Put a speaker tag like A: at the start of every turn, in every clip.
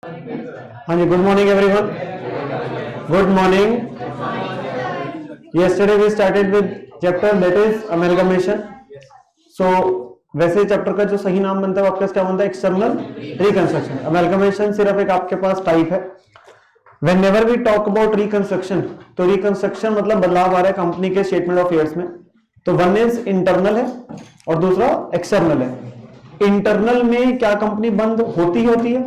A: हाँ जी, good morning everyone. Good morning. Yesterday we started with chapter that is amalgamation. So वैसे chapter का जो सही नाम बनता है आपके पास क्या बनता है? External reconstruction. अमेलगमेशन सिर्फ एक आपके पास टाइप है. Whenever we talk about reconstruction, तो रिकंस्ट्रक्शन मतलब बदलाव आ रहा है कंपनी के स्टेटमेंट ऑफ अफेयर्स में. तो वन इज इंटरनल है और दूसरा एक्सटर्नल है. इंटरनल में क्या कंपनी बंद होती है?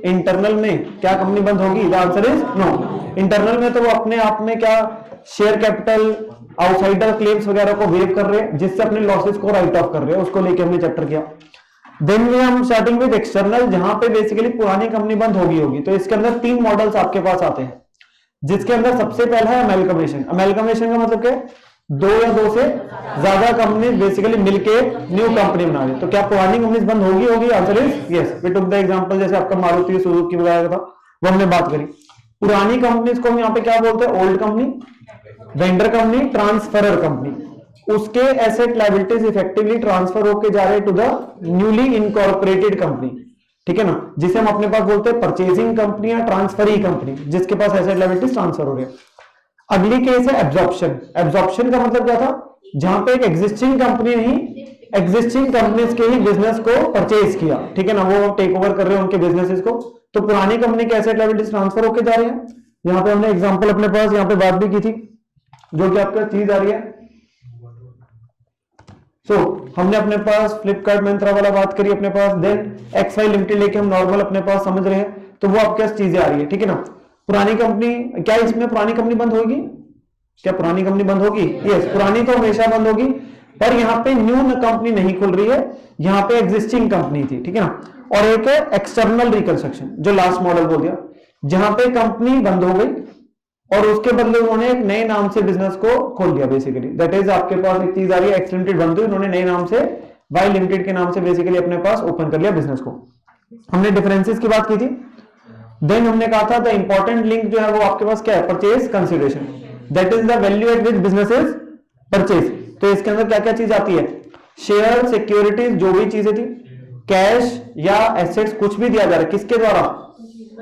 A: इंटरनल में क्या कंपनी बंद होगी? The answer is no. Internal में तो वो अपने आप में क्या शेयर कैपिटल, आउटसाइडर क्लेम्स वगैरह को वेव कर रहे हैं, जिससे अपने लॉसेस को राइट ऑफ कर रहे हैं. उसको लेके हमने चैप्टर किया. देन वी हम स्टार्टिंग विद एक्सटर्नल, जहां पे बेसिकली पुरानी कंपनी बंद होगी. तो इसके अंदर तीन मॉडल्स आपके पास आते हैं, जिसके अंदर सबसे पहला है अमेलगमेशन. अमेलगमेशन का मतलब क्या? दो या दो से ज्यादा कंपनी बेसिकली मिलके न्यू कंपनी बना रही. तो क्या पुरानी कंपनी बंद होगी? Answer is yes. We took the example, जैसे आपका मारुति सुजुकी वगैरह था, वो हमने बात करी. पुरानी कंपनीज को हम यहाँ पे क्या बोलते हैं? Old company, vendor company, transferor company. उसके एसेट लायबिलिटीज इफेक्टिवली ट्रांसफर होके जा रहे to the newly incorporated company. ठीक है ना, जिसे हम अपने पास बोलते हैं परचेजिंग कंपनी या ट्रांसफरी कंपनी, जिसके पास एसेट लायबिलिटीज ट्रांसफर हो रही है. अगली केस है एब्जॉर्प्शन. एब्जॉर्प्शन का मतलब क्या था? जहां पे एक एग्जिस्टिंग कंपनी नहीं, एग्जिस्टिंग कंपनीज के ही बिजनेस को परचेज किया. ठीक है ना, वो टेक ओवर कर रहे हैं उनके बिजनेसेस को. तो पुरानी कंपनी के एसेट लायबिलिटीज ट्रांसफर होके जा रही है. यहाँ पे हमने एग्जांपल अपने पास यहाँ पे बात भी की थी, जो कि आपका चीज आ रही है. हमने अपने पास फ्लिपकार्ट मिंत्रा वाला बात करी अपने पास. देन XY लिमिटेड लेके हम नॉर्मल अपने पास समझ रहे हैं. तो वो आपके पास चीजें आ रही है. ठीक है ना. पुरानी कंपनी, क्या इसमें पुरानी कंपनी बंद होगी? क्या पुरानी कंपनी बंद होगी? यस, पुरानी तो हमेशा बंद होगी, पर यहाँ पे न्यू कंपनी नहीं खुल रही है, यहाँ पे एग्जिस्टिंग कंपनी थी. ठीक है ना. और एक है एक्सटर्नल रिकंस्ट्रक्शन, जो लास्ट मॉडल बोल दिया, जहां पे कंपनी बंद हो गई और उसके बदले उन्होंने एक नए नाम से बिजनेस को खोल दिया बेसिकली. दैट इज आपके पास एक चीज आ रही है, एक्स लिमिटेड बंद हुई, उन्होंने नए नाम से वाई लिमिटेड के नाम से बेसिकली अपने पास ओपन कर लिया बिजनेस को. हमने डिफरेंसेस की बात की थी. देन हमने कहा था द इंपॉर्टेंट लिंक जो है वो आपके पास क्या है? Purchase consideration. That is the value eight which business is purchase. तो इसके अंदर क्या क्या चीज आती है? शेयर, सिक्योरिटीज, जो भी चीजें थी, कैश या एसेट्स, कुछ भी दिया जा रहा है किसके द्वारा?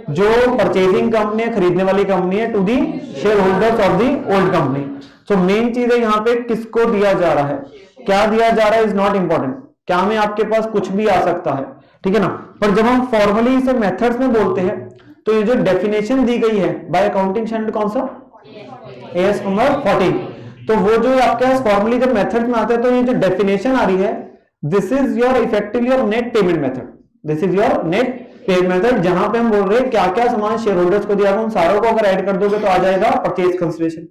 A: जो परचेजिंग कंपनी है, खरीदने वाली कंपनी है, to the share holders of the old company. So main चीज है यहाँ पे किसको दिया जा रहा है, क्या दिया जा रहा है इज नॉट इंपॉर्टेंट. क्या में आपके पास कुछ भी आ सकता है. ठीक है ना. पर जब हम फॉर्मली इसे मेथड्स में बोलते हैं, तो ये जो डेफिनेशन दी गई है बाय अकाउंटिंग स्टैंडर्ड, कौन सा? AS number 14. तो वो जो आपके पास फॉर्मली जब मेथड में आते हैं, तो ये जो डेफिनेशन आ रही है, this is your effective your net payment method. This is your net payment method, जहां पे हम बोल रहे हैं क्या क्या सामान शेयर होल्डर्स को दिया, उन सारों को अगर ऐड कर दोगे तो आ जाएगा परचेज कंसिडरेशन.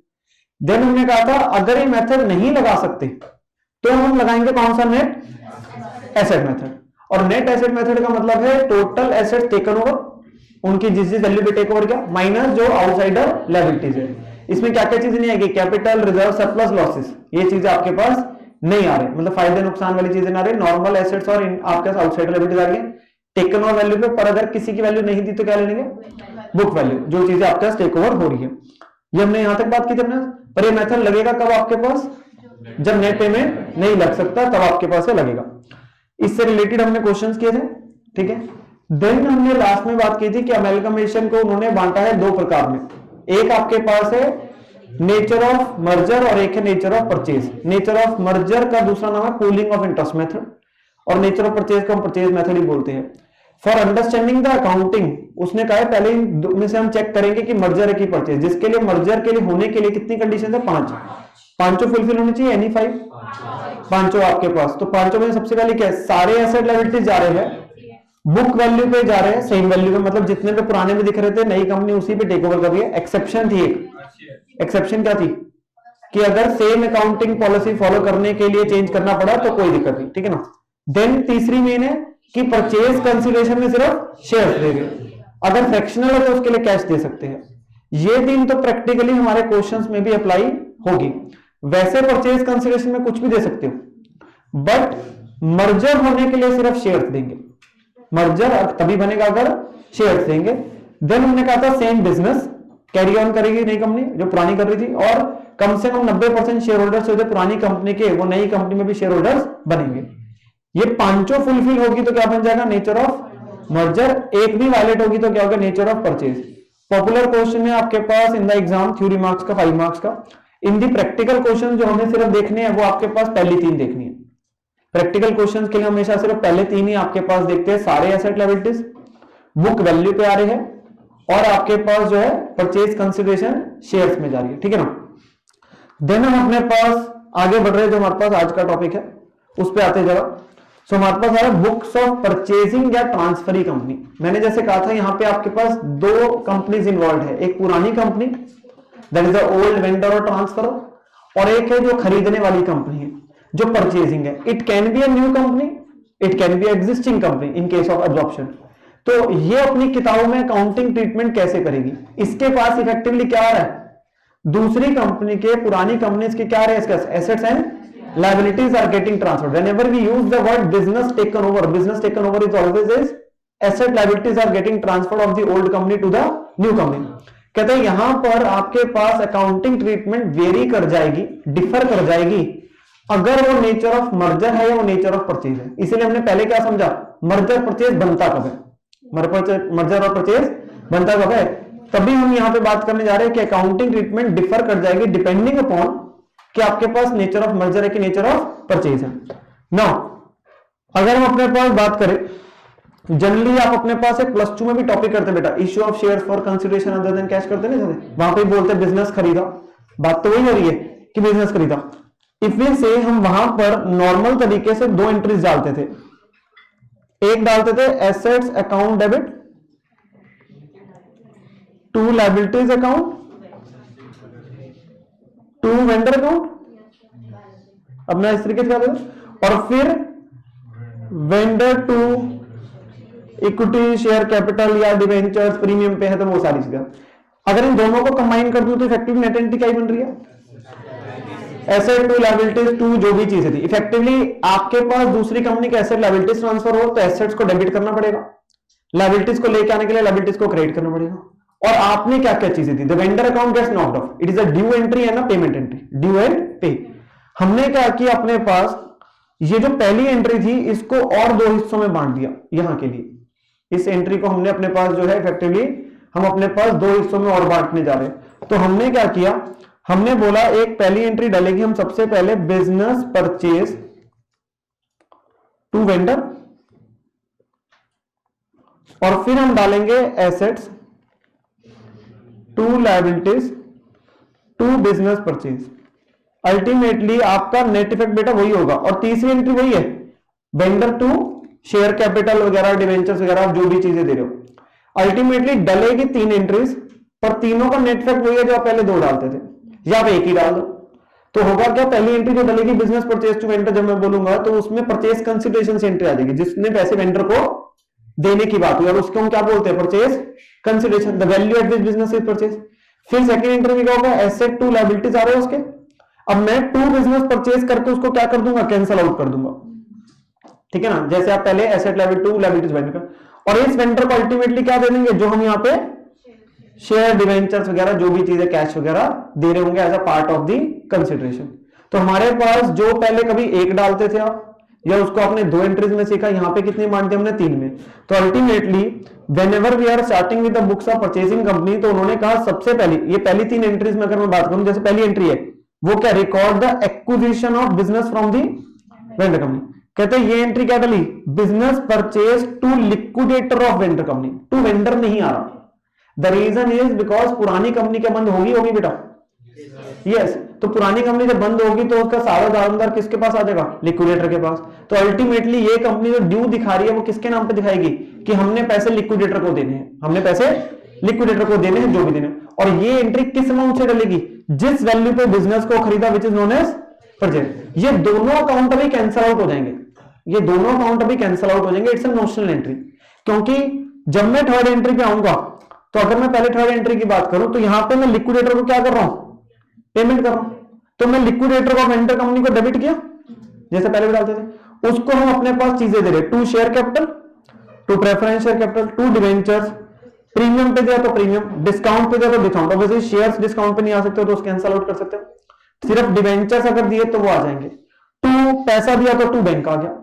A: देन हमने कहा था अगर ये मेथड नहीं लगा सकते तो हम लगाएंगे कौन सा? Net asset method. और नेट एसेट मेथड का मतलब है टोटल एसेट टेकन ओवर, उनकी जिस वैल्यू पे टेक ओवर किया, माइनस जो आउटसाइडर लायबिलिटीज है. इसमें क्या क्या चीजें नहीं आएगी? कैपिटल, रिजर्व, सरप्लस, लॉसेस, ये चीजें आपके पास नहीं आ रही, मतलब फायदे नुकसान वाली चीजें ना रही. नॉर्मल एसेट्स और आपके पास आउटसाइडर लायबिलिटीज आ रही है टेकन ओवर वैल्यू पे. पर अगर किसी की वैल्यू नहीं दी तो क्या ले लेंगे? बुक वैल्यू, जो चीजें आपके पास टेक ओवर हो रही है. ये हमने यहां तक बात की थी अपने. पर ये मेथड लगेगा कब आपके पास? जब नेट पेमेंट नहीं लग सकता, तब आपके पास ये लगेगा. इससे रिलेटेड हमने क्वेश्चंस किए थे. ठीक है. देन हमने लास्ट में बात की थी कि अमेलगमेशन को उन्होंने बांटा है दो प्रकार में. एक आपके पास है नेचर ऑफ मर्जर और एक है nature of purchase. Nature of merger का दूसरा नाम है पूलिंग ऑफ इंटरेस्ट मेथड, और नेचर ऑफ परचेज को हम परचेज मेथड ही बोलते हैं. फॉर अंडरस्टैंडिंग द अकाउंटिंग, उसने कहा है पहले में से हम चेक करेंगे कि मर्जर है कि परचेज, जिसके लिए मर्जर के लिए होने के लिए कितनी कंडीशन है? 5. पांचों फुलफिल होनी चाहिए. एनी 5 पांचों आपके पास. तो पांचों में सबसे पहले क्या है? सारे एसेट लायबिलिटीज जा रहे हैं बुक वैल्यू पे, जा रहे हैं सेम वैल्यू पे, मतलब जितने पे पुराने में दिख रहे थे नई कंपनी उसी पे टेक ओवर कर रही है. एक्सेप्शन थी एक. एक्सेप्शन क्या थी? कि अगर सेम अकाउंटिंग पॉलिसी फॉलो करने के लिए चेंज करना पड़ा तो कोई दिक्कत नहीं. ठीक है ना. देन तीसरी मेन है कि परचेज कंसिडरेशन में सिर्फ शेयर देंगे, अगर फ्रैक्शनल है तो उसके लिए कैश दे सकते हैं. ये तीन तो प्रैक्टिकली हमारे क्वेश्चंस में भी अप्लाई होगी. वैसे परचेज कंसिडरेशन में कुछ भी दे सकते हो, बट मर्जर होने के लिए सिर्फ शेयर देंगे. मर्जर तभी बनेगा अगर शेयर देंगे. देन हमने कहा था सेम बिजनेस कैरी ऑन करेगी नई कंपनी जो पुरानी कर रही थी, और कम से कम 90% शेयर होल्डर्स जो पुरानी कंपनी के, वो नई कंपनी में भी शेयर होल्डर्स बनेंगे. ये पांचों फुलफिल होगी तो क्या बन जाएगा? नेचर ऑफ मर्जर एक भी वायलेट होगी तो क्या होगा, nature of purchase. Popular question है आपके पास in the exam, theory marks का 5 मार्क्स का। इन दी प्रैक्टिकल क्वेश्चन जो हमें सिर्फ देखने हैं वो आपके पास पहली 3 देखनी है। प्रैक्टिकल क्वेश्चंस के लिए हमेशा सिर्फ पहले 3 ही आपके पास देखते हैं, सारे एसेट लायबिलिटीज बुक वैल्यू पे आ रहे हैं और आपके पास जो है परचेज कंसिडरेशन शेयर्स में जा रही है, ठीक है ना। देन हम अपने पास आगे बढ़ रहे हैं, जो हमारे पास आज का टॉपिक है उस पे आते जरा। सो हमारे पास आ रहा है बुक्स ऑफ परचेजिंग या ट्रांसफरी कंपनी। मैंने जैसे कहा था यहाँ पे आपके पास 2 कंपनीज इन्वॉल्व है, एक पुरानी company that is the old vendor और ट्रांसफर, और एक है जो खरीदने वाली कंपनी है जो परचेजिंग है। It can be a new company, it can B existing company in case of absorption. तो ये अपनी किताबों में अकाउंटिंग ट्रीटमेंट कैसे करेगी, इसके पास इफेक्टिवली क्या आ रहा है, दूसरी कंपनी के पुरानी कंपनीज के क्या आ रहे हैं, assets and liabilities are getting transferred. Whenever we use the word business taken over is always is asset liabilities are getting transferred of the old company to the new company. कहते हैं यहां पर आपके पास accounting treatment very कर जाएगी, differ कर जाएगी अगर वो नेचर ऑफ मर्जर है या वो नेचर ऑफ परचेज है। इसीलिए हमने पहले क्या समझा, मर्जर परचेज बनता कब है, मर्जर और परचेज बनता कब है, तभी हम यहां पे बात करने जा रहे हैं कि अकाउंटिंग ट्रीटमेंट डिफर कर जाएगी डिपेंडिंग अपॉन कि आपके पास नेचर ऑफ मर्जर है कि नेचर ऑफ परचेज है। नाउ अगर हम अपने पास बात करें, जनरली आप अपने पास एक +2 में भी टॉपिक करते हैं बेटा, issue of shares for consideration other than cash करते नहीं, वहां पे बोलते हैं बिजनेस खरीदा, बात तो वही हो रही है कि बिजनेस खरीदा। इफ वी से हम वहां पर नॉर्मल तरीके से 2 एंट्रीज डालते थे, एक डालते थे assets account debit to liabilities account to vendor account, अपना इस तरीके से, और फिर vendor to equity share capital या डिवेंचर्स प्रीमियम पे है तो वो सारी चीजें। अगर इन दोनों को कंबाइन कर दूं तो इफेक्टिव नेट एंट्री क्या बन रही है, एसेट टू लायबिलिटीज टू जो भी चीजें थी। इफेक्टिवली आपके पास दूसरी कंपनी के एसेट लायबिलिटीज ट्रांसफर हो तो एसेट्स को डेबिट करना पड़ेगा, लायबिलिटीज को लेके आने के लिए लायबिलिटीज को क्रेडिट करना पड़ेगा। और आपने क्या क्या चीजें थी, the vendor account gets knocked off, it is a due entry and a payment entry, due and pay. हमने क्या किया, अपने पास ये जो पहली एंट्री थी इसको और 2 हिस्सों में बांट दिया यहां के लिए, इस एंट्री को हमने अपने पास जो है इफेक्टिवली हम अपने पास 2 हिस्सों में और बांटने जा रहे हैं। तो हमने क्या किया, हमने बोला एक पहली एंट्री डालेगी हम सबसे पहले बिजनेस परचेज टू वेंडर, और फिर हम डालेंगे assets to liabilities to business purchase. Ultimately आपका नेट इफेक्ट बेटा वही होगा। और तीसरी एंट्री वही है, वेंडर टू शेयर कैपिटल वगैरह डिवेंचर्स वगैरह आप जो भी चीजें दे रहे हो। अल्टीमेटली डलेगी 3 एंट्रीज, पर तीनों का नेट इफेक्ट वही है जो आप पहले 2 डालते थे, या आप एक ही डाल दो। तो होगा क्या, पहली एंट्री जो डलेगी बिजनेस परचेज टू वेंडर, जब मैं बोलूंगा तो उसमें परचेज कंसिडरेशन से एंट्री आ जाएगी, जिसने पैसे वेंडर को देने की बात हुई, और उसको हम क्या बोलते हैं, purchase consideration, the value eight which business is purchase. फिर सेकंड एंट्री में क्या होगा, एसेट टू लायबिलिटीज आ रहे हैं उसके, अब मैं टू बिजनेस परचेज करके उसको क्या कर दूंगा, कैंसिल आउट कर दूंगा, ठीक है ना। जैसे आप पहले asset liability to liabilities vendor, और इस वेंडर को अल्टीमेटली क्या दे देंगे, जो हम यहाँ पे शेयर डिवेंचर्स वगैरह जो भी चीजें कैश वगैरह दे रहे होंगे as a part of the consideration. तो हमारे पास जो पहले कभी 1 डालते थे आप, या उसको आपने 2 एंट्रीज में सीखा, यहाँ पे कितने बांटे हमने 3 में। तो ultimately whenever we are starting with the books of purchasing company, तो उन्होंने कहा सबसे पहली ये पहली 3 एंट्रीज में अगर मैं बात करूं, जैसे पहली एंट्री है वो क्या, record the acquisition of business from the vendor company. कहते हैं ये एंट्री क्या डली, business purchase to liquidator of vendor company, to vendor नहीं आ रहा। द रीजन इज बिकॉज पुरानी कंपनी क्या बंद होगी बेटा, यस। तो पुरानी कंपनी जब बंद होगी तो उसका सारा दारोमदार किसके पास आ जाएगा, लिक्विडेटर के पास। तो अल्टीमेटली ये कंपनी जो ड्यू दिखा रही है वो किसके नाम पे दिखाएगी, कि हमने पैसे लिक्विडेटर को देने हैं, हमने पैसे लिक्विडेटर को देने हैं जो भी देने। और ये एंट्री किस अमाउंट से डलेगी, जिस वैल्यू पे बिजनेस को खरीदा, which is known as purchase. ये दोनों अकाउंट अभी कैंसिल आउट हो जाएंगे, ये दोनों अकाउंट अभी कैंसिल आउट हो जाएंगे। इट्स अ नोशनल एंट्री, क्योंकि जब मैं थर्ड एंट्री पे आऊंगा, तो अगर मैं पहले थर्ड एंट्री की बात करूं तो यहां पे मैं लिक्विडेटर को क्या कर रहा हूं, पेमेंट कर रहा हूं। तो मैं लिक्विडेटर को वेंडर कंपनी को डेबिट किया, जैसे पहले भी डालते थे, उसको हम अपने पास चीजें दे रहे, to share capital, to preference share capital, to debentures, premium पे दिया तो प्रीमियम, डिस्काउंट पे दिया तो डिस्काउंट। ऑब्वियसली शेयर्स डिस्काउंट पे नहीं आ सकते तो उसको कैंसिल आउट कर सकते हो। सिर्फ डिवेंचर्स अगर दिए तो वो आ जाएंगे। टू पैसा दिया तो टू बैंक आ गया।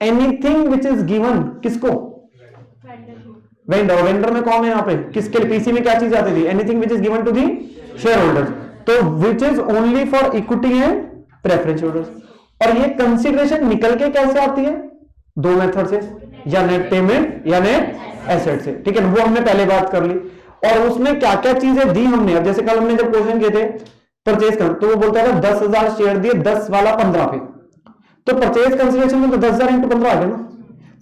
A: एनीथिंग विच इज गिवन किसको, वेंडर, वेंडर में कौन है यहाँ पे, किसके लिए, पीसी में क्या चीज आती थी, anything which is given to the share holders, तो which is only for equity and preference holders. और ये कंसीडरेशन निकल के कैसे आती है, दो मेथड से, या नेट पेमेंट या नेट एसेट से, ठीक है, वो हमने पहले बात कर ली। और उसमें क्या क्या चीजें दी हमने, अब जैसे कल हमने जब क्वेश्चन किए थे परचेज कर, तो वो बोलता था 10,000 शेयर दिए 10 वाला 15 पे, तो परचेज कंसीडरेशन में तो 10,000 इंटू 15 आ गया ना,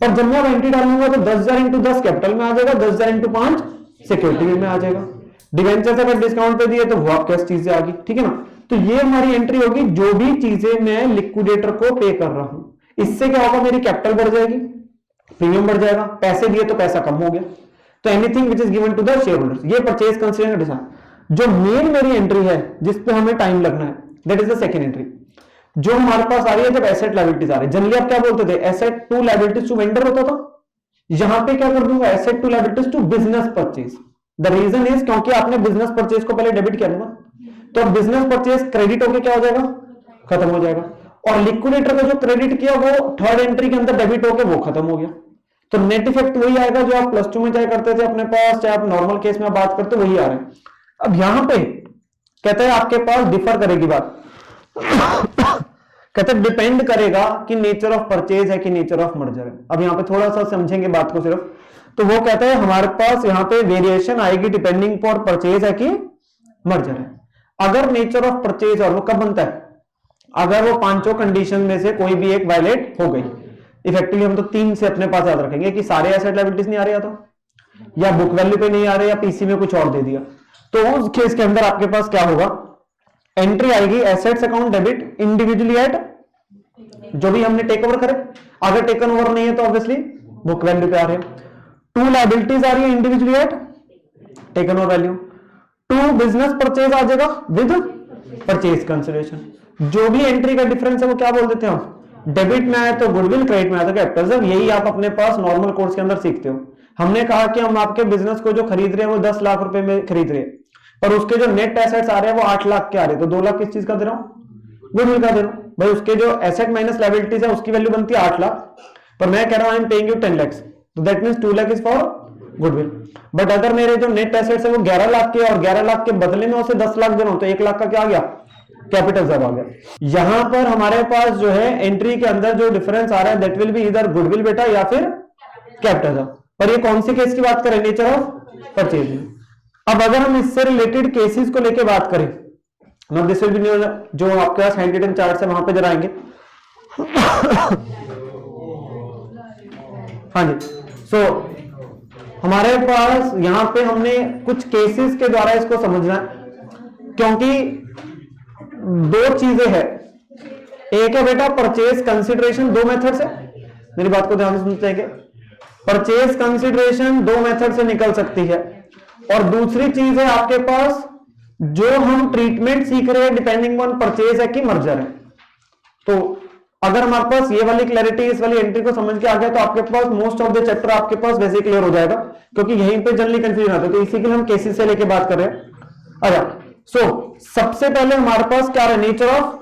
A: पर जब मैं अब एंट्री डालूंगा तो 10,000 इंटू 10 कैपिटल में आ जाएगा, 10,000 इंटू 5 सिक्योरिटी में आ जाएगा। डिवेंचर अगर डिस्काउंट पे दिए तो वो आप कैश चीजें आ गई, ठीक है ना। तो ये हमारी एंट्री होगी, जो भी चीजें मैं लिक्विडेटर को पे कर रहा हूं, इससे क्या होगा, मेरी कैपिटल बढ़ जाएगी, प्रीमियम बढ़ जाएगा, पैसे दिए तो पैसा कम हो गया, तो anything which is given to the shareholders, ये परचेज कंसीडरेशन। जो मेन मेरी एंट्री है जिसपे हमें टाइम लगना है, that is the second entry, जो हमारे पास आ रही है जब एसेट लायबिलिटीज आ रही है। जनरली आप क्या बोलते थे, asset to liabilities to vendor होता था, यहां पे क्या कर दूंगा, asset to liabilities to business purchase. The reason is क्योंकि आपने बिजनेस परचेज को पहले डेबिट किया था, तो बिजनेस परचेज क्रेडिट होके क्या हो जाएगा, खत्म हो जाएगा, और लिक्विडेटर का जो क्रेडिट किया वो थर्ड एंट्री के अंदर डेबिट होके वो खत्म हो गया। तो नेट इफेक्ट वही आएगा जो आप +2 में चाहे करते थे अपने पास, चाहे आप नॉर्मल केस में बात करते वही आ रहे हैं। अब यहां पे कहते हैं आपके पास डिफर करेगी बात कहते हैं डिपेंड करेगा कि नेचर ऑफ परचेज है कि नेचर ऑफ मर्जर है। अब यहां पे थोड़ा सा समझेंगे बात को सिर्फ, तो वो कहते हैं हमारे पास यहां पे वेरिएशन आएगी डिपेंडिंग फॉर परचेज है कि मर्जर है। अगर नेचर ऑफ परचेज, और वो कब बनता है, अगर वो पांचों कंडीशन में से कोई भी एक वायलेट हो गई, इफेक्टिवली हम तो 3 से अपने पास याद रखेंगे कि सारे एसेट लायबिलिटीज नहीं आ रहे, या बुक वैल्यू पे नहीं आ रहे, या पीसी में कुछ और दे दिया, तो उस केस के अंदर आपके पास क्या होगा, एंट्री आएगी assets account debit individually at, जो भी हमने टेक ओवर करे, अगर टेकन ओवर नहीं है तो ऑब्वियसली बुक वैल्यू पे आ रहे हैं। 2 लायबिलिटीज आ रही है individually at taken over value, 2 business purchase आ जाएगा विद परचेज कंसीडरेशन। जो भी एंट्री का डिफरेंस है वो क्या बोल देते हैं हम, डेबिट में आए तो गुडविल, क्रेडिट में आए तो कैपिटल। यही आप अपने पास नॉर्मल कोर्स के अंदर सीखते हो। हमने कहा कि हम आपके बिजनेस को जो खरीद रहे हैं वो 10 लाख रुपए में खरीद रहे हैं, पर उसके जो नेट एसेट्स आ रहे हैं वो 8 लाख के आ रहे हैं, तो 2 लाख किस चीज का दे रहा हूं, गुडविल का दे रहा हूं। भाई उसके जो एसेट माइनस लायबिलिटीज है उसकी वैल्यू बनती है 8 लाख, पर मैं कह रहा हूं आई एम पेइंग यू 10 लाख, तो दैट मींस 2 लाख इज फॉर गुडविल। बट अगर मेरे जो नेट एसेट्स है वो 11 लाख के, और 11 लाख के बदले में उसे 10 लाख दे रहा हूं, तो 1 लाख का क्या आ गया, कैपिटल जब आ गया। यहां पर हमारे पास जो है एंट्री के अंदर जो डिफरेंस आ रहा है दैट विल बी इधर गुडविल बेटा या फिर कैपिटल जब। पर ये कौन सी केस की बात करें, नेचर ऑफ परचेज। अब अगर हम इससे रिलेटेड केसेस को लेके बात करें, नाउ दिस विल बी जो आपके पास हैंड रिटन चार्ट है वहां पे जरा आएंगे। हाँ जी, सो हमारे पास यहां पे हमने कुछ केसेस के द्वारा इसको समझना है, क्योंकि 2 चीजें हैं। एक है बेटा परचेज कंसीडरेशन, 2 मेथड से, मेरी बात को ध्यान से सुनते हैं, परचेज कंसीडरेशन 2 मेथड से निकल सकती है। और दूसरी चीज है आपके पास जो हम ट्रीटमेंट सीख रहे हैं डिपेंडिंग ऑन परचेज है कि मर्जर है। तो अगर हमारे पास ये वाली क्लैरिटी, इस वाली एंट्री को समझ के आ गया तो आपके पास मोस्ट ऑफ द चैप्टर आपके पास वैसे क्लियर हो जाएगा, क्योंकि यहीं पे जनरली कंफ्यूजन आता है। तो इसी के लिए हम केसेस से लेके बात कर रहे हैं। अच्छा, सो सबसे पहले हमारे पास क्या है, nature of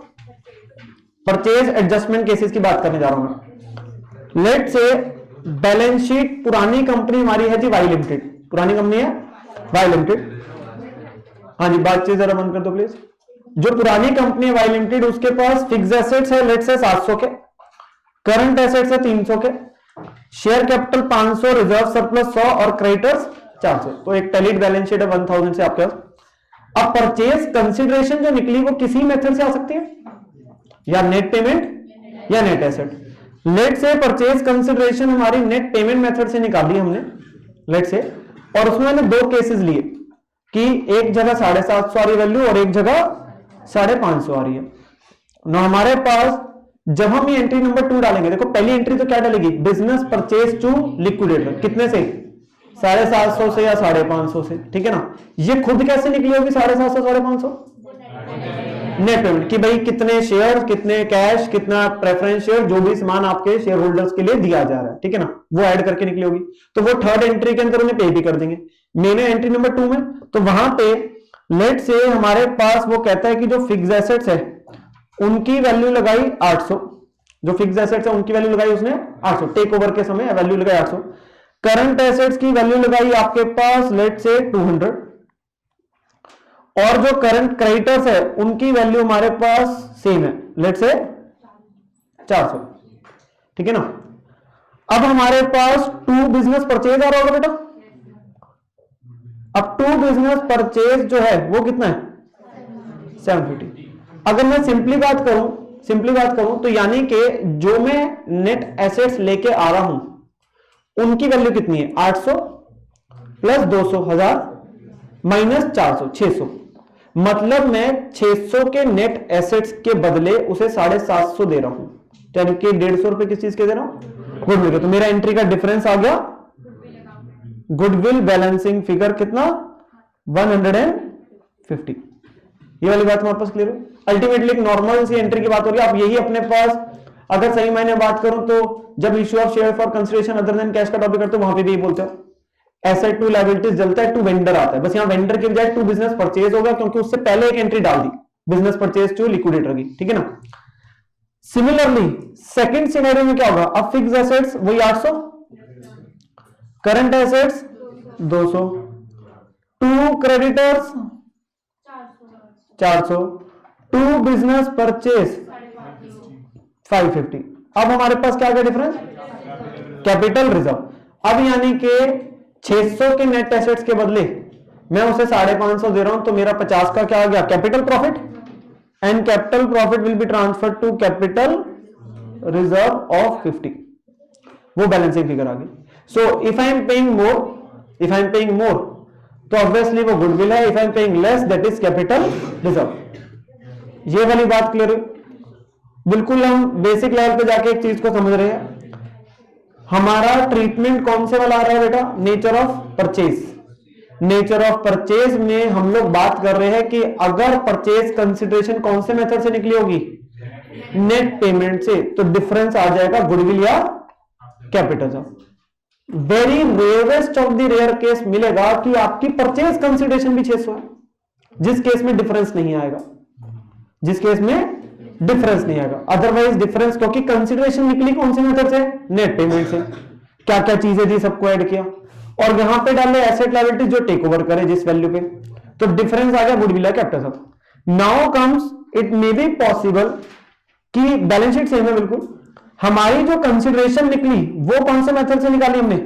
A: purchase adjustment cases की बात करने जा रहा हूं। लेट से बैलेंस शीट, पुरानी कंपनी हमारी है जी वाई लिमिटेड, पुरानी कंपनी है वाई लिमिटेड। हाँ जी, बातचीत जरा बंद कर दो प्लीज। जो पुरानी कंपनी है वाई लिमिटेड, उसके पास फिक्स एसेट्स है लेट से 700 के, करंट एसेट्स है 300 के, शेयर कैपिटल 500, रिजर्व सरप्लस 100 और क्रेडिटर्स 400। तो एक टैलीड बैलेंस शीट है 1000 से आपके पास। अब परचेज कंसीडरेशन जो निकली वो किसी मेथड से आ सकती है, या नेट पेमेंट या नेट एसेट। लेट से परचेज कंसीडरेशन हमारी नेट पेमेंट मेथड से निकाली हमने, लेट से, और उसमें मैंने 2 केसेस लिए कि एक जगह 750 आ रही वैल्यू और एक जगह 550 आ रही है ना। हमारे पास जब हम ये एंट्री नंबर 2 डालेंगे, देखो पहली एंट्री तो क्या डालेगी, बिजनेस परचेज टू लिक्विडेटर, कितने से, 750 से या 550 से, ठीक है ना। ये खुद कैसे निकली होगी 750 550 नेट पेमेंट, कि भाई कितने शेयर, कितने कैश, कितना प्रेफरेंस शेयर, जो भी सामान आपके शेयर होल्डर्स के लिए दिया जा रहा है, ठीक है ना, वो ऐड करके निकली होगी। तो वो थर्ड एंट्री के अंदर उन्हें पे भी कर देंगे। मैंने एंट्री नंबर 2 में, तो वहां पे लेट से हमारे पास वो कहता है कि जो फिक्स एसेट्स है उनकी वैल्यू लगाई 800, जो फिक्स एसेट्स है उनकी वैल्यू लगाई उसने 800, टेक ओवर के समय वैल्यू लगाई 800। करंट एसेट्स की वैल्यू लगाई आपके पास लेट से 200, और जो करंट क्रेडिटर्स है उनकी वैल्यू हमारे पास सेम है, लेट से 400, ठीक है ना। अब हमारे पास टू बिजनेस परचेज आ रहा होगा बेटा। अब टू बिजनेस परचेज जो है वो कितना है 750। अगर मैं सिंपली बात करूं तो यानी कि जो मैं नेट एसेट्स लेके आ रहा हूं उनकी वैल्यू कितनी है 800 प्लस 200 हजार माइनस 400 600, मतलब मैं 600 के नेट एसेट्स के बदले उसे 750 दे रहा हूं, यानी कि 150 रुपए किस चीज के दे रहा हूं गुडविल के। तो मेरा एंट्री का डिफरेंस आ गया गुडविल बैलेंसिंग फिगर कितना 150। ये वाली बात हमारे पास क्लियर है। अल्टीमेटली एक नॉर्मल सी एंट्री की बात हो रही है। आप यही अपने पास अगर सही मायने बात करूं तो जब issue of share for consideration other than cash का टॉपिक करते हो वहां पे भी बोलते हैं एसेट टू लायबिलिटीज जलता है, टू वेंडर आता है, बस यहां वेंडर के बजाय टू बिजनेस परचेज होगा क्योंकि उससे पहले एक एंट्री डाल दी बिजनेस परचेज टू लिक्विडेटर की, ठीक है ना। सिमिलरली सेकंड सिनेरियो में क्या होगा, अब फिक्स एसेट्स वही 800, current assets 200, to creditors 400, to business purchase 550। अब हमारे पास क्या गया डिफरेंस कैपिटल रिजर्व। अब यानी कि 600 के नेट एसेट्स के बदले मैं उसे 550 दे रहा हूं, तो मेरा 50 का क्या आ गया capital profit, and capital profit will be transfer to capital reserve of 50, वो बैलेंसिंग फिगर आ गई। So if I am paying more तो ऑब्वियसली वो गुडविल है, if I am paying less that is capital reserve. ये वाली बात clear है। बिल्कुल हम बेसिक लेवल पे जाके एक चीज को समझ रहे हैं। हमारा ट्रीटमेंट कौन से वाला आ रहा है बेटा, nature of purchase. Nature of purchase में हम लोग बात कर रहे हैं कि अगर परचेज कंसिडरेशन कौन से मेथड से निकली होगी, नेट पेमेंट से, तो डिफरेंस आ जाएगा गुडविल या capital. Very rarest of the rare case मिलेगा कि आपकी परचेज कंसिडरेशन भी 600 है, जिस केस में डिफरेंस नहीं आएगा, अदरवाइज डिफरेंस, क्योंकि कंसिडरेशन निकली कौन से मेथड से, नेट पेमेंट से। क्या क्या चीजें थी सबको ऐड किया और यहां पे डाले एसेट लायबिलिटी जो टेक ओवर करे जिस वैल्यू पे, तो डिफरेंस आ गया गुडविल या capital. Now comes it may be possible कि बैलेंस शीट सेम है बिल्कुल, हमारी जो कंसिडरेशन निकली वो कौन से मेथड से निकाली हमने,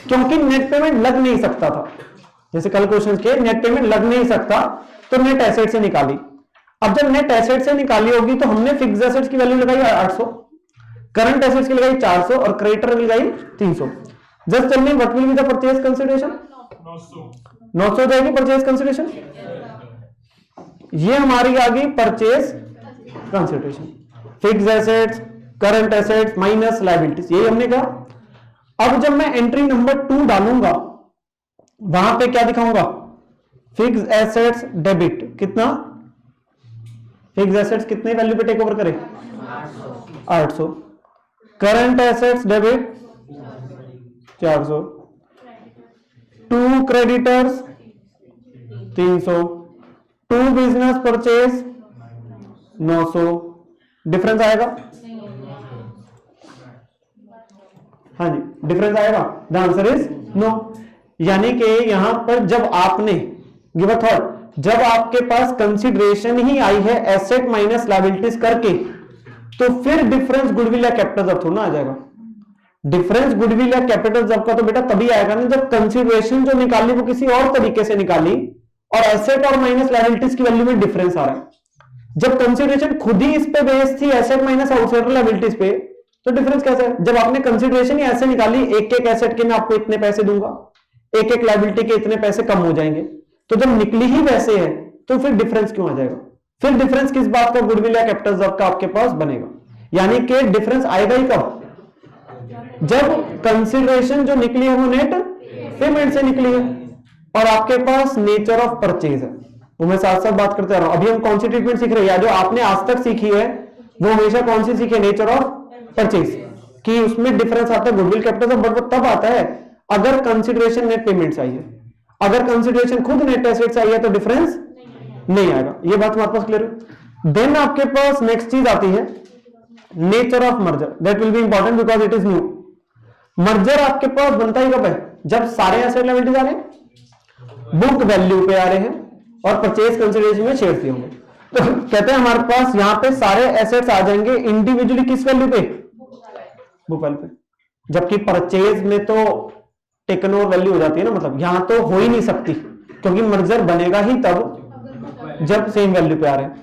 A: क्योंकि नेट पेमेंट लग नहीं सकता था, जैसे कल क्वेश्चन के नेट पेमेंट लग नहीं सकता तो नेट एसेट से निकाली। अब जब नेट एसेट से निकाली होगी तो हमने फिक्स एसेट्स की वैल्यू लगाई 800, करंट एसेट्स की लगाई 400 और क्रेडिटर की लगाई 300। Just tell me what will be the purchase consideration, 900 जाएगी परचेज कंसिडरेशन। ये हमारी आ गई purchase consideration, fix assets, current assets minus liabilities, यही हमने कहा। अब जब मैं एंट्री नंबर 2 डालूंगा वहां पे क्या दिखाऊंगा, फिक्स एसेट्स डेबिट कितना, फिक्स एसेट्स कितने वैल्यू पे टेक ओवर करे 800, current assets debit 400, to creditors 300, to business purchase 900, difference आएगा, हाँ जी डिफरेंस आएगा, द आंसर इज नो। यानी कि यहां पर जब आपने गिव अ थॉट, जब आपके पास कंसीडरेशन ही आई है एसेट माइनस लायबिलिटीज करके, तो फिर डिफरेंस गुडविल या कैपिटल जब थोड़ा आ जाएगा। डिफरेंस गुडविल या कैपिटल जब का तो बेटा तभी आएगा ना जब कंसीडरेशन जो निकाली वो किसी और तरीके से निकाली और एसेट और माइनस लायबिलिटीज की वैल्यू में डिफरेंस आ रहा है। जब कंसीडरेशन खुद ही इस पे बेस थी एसेट माइनस आउटसाइडर लायबिलिटीज पे, तो डिफरेंस कैसे है, जब आपने कंसीडरेशन ही ऐसे निकाली एक एक एसेट के मैं आपको इतने पैसे दूंगा, एक एक लायबिलिटी के इतने पैसे कम हो जाएंगे, तो जब निकली ही वैसे है तो फिर डिफरेंस क्यों आ जाएगा, फिर डिफरेंस किस बात का, गुडविल या कैपिटल जब का आपके पास बनेगा। यानी कि डिफरेंस आएगा ही कब, जब कंसीडरेशन जो निकली है वो नेट पेमेंट से निकली है और आपके पास नेचर ऑफ परचेज है। वो मैं साथ साथ बात करते रहा हूं। अभी हम कौन सी ट्रीटमेंट सीख रहे हैं, या जो आपने आज तक सीखी है वो हमेशा कौन सी सीखी है, नेचर ऑफ परचेज, कि उसमें डिफरेंस आता है गुडविल कैपिटल, बट वो तब आता है अगर कंसीडरेशन नेट पेमेंट से आई है। अगर कंसीडरेशन खुद नेट एसेट से आई है तो डिफरेंस नहीं आएगा। ये बात हमारे पास क्लियर है। देन आपके पास नेक्स्ट चीज आती है nature of merger, that will be important because it is new. Merger आपके पास बनता ही कब है? जब सारे एसेट लायबिलिटीज आ रहे हैं, बुक वैल्यू पे आ रहे हैं और परचेज कंसिडरेशन में शेयर दिए होंगे। तो कहते हैं हमारे पास यहां पे सारे एसेट्स आ जाएंगे इंडिविजुअली किस वैल्यू पे? बुक वैल्यू पे। जबकि परचेज में तो टेकन ओवर वैल्यू हो जाती है ना, मतलब यहां तो हो ही नहीं सकती क्योंकि मर्जर बनेगा ही तब जब सेम वैल्यू पे आ रहे हैं।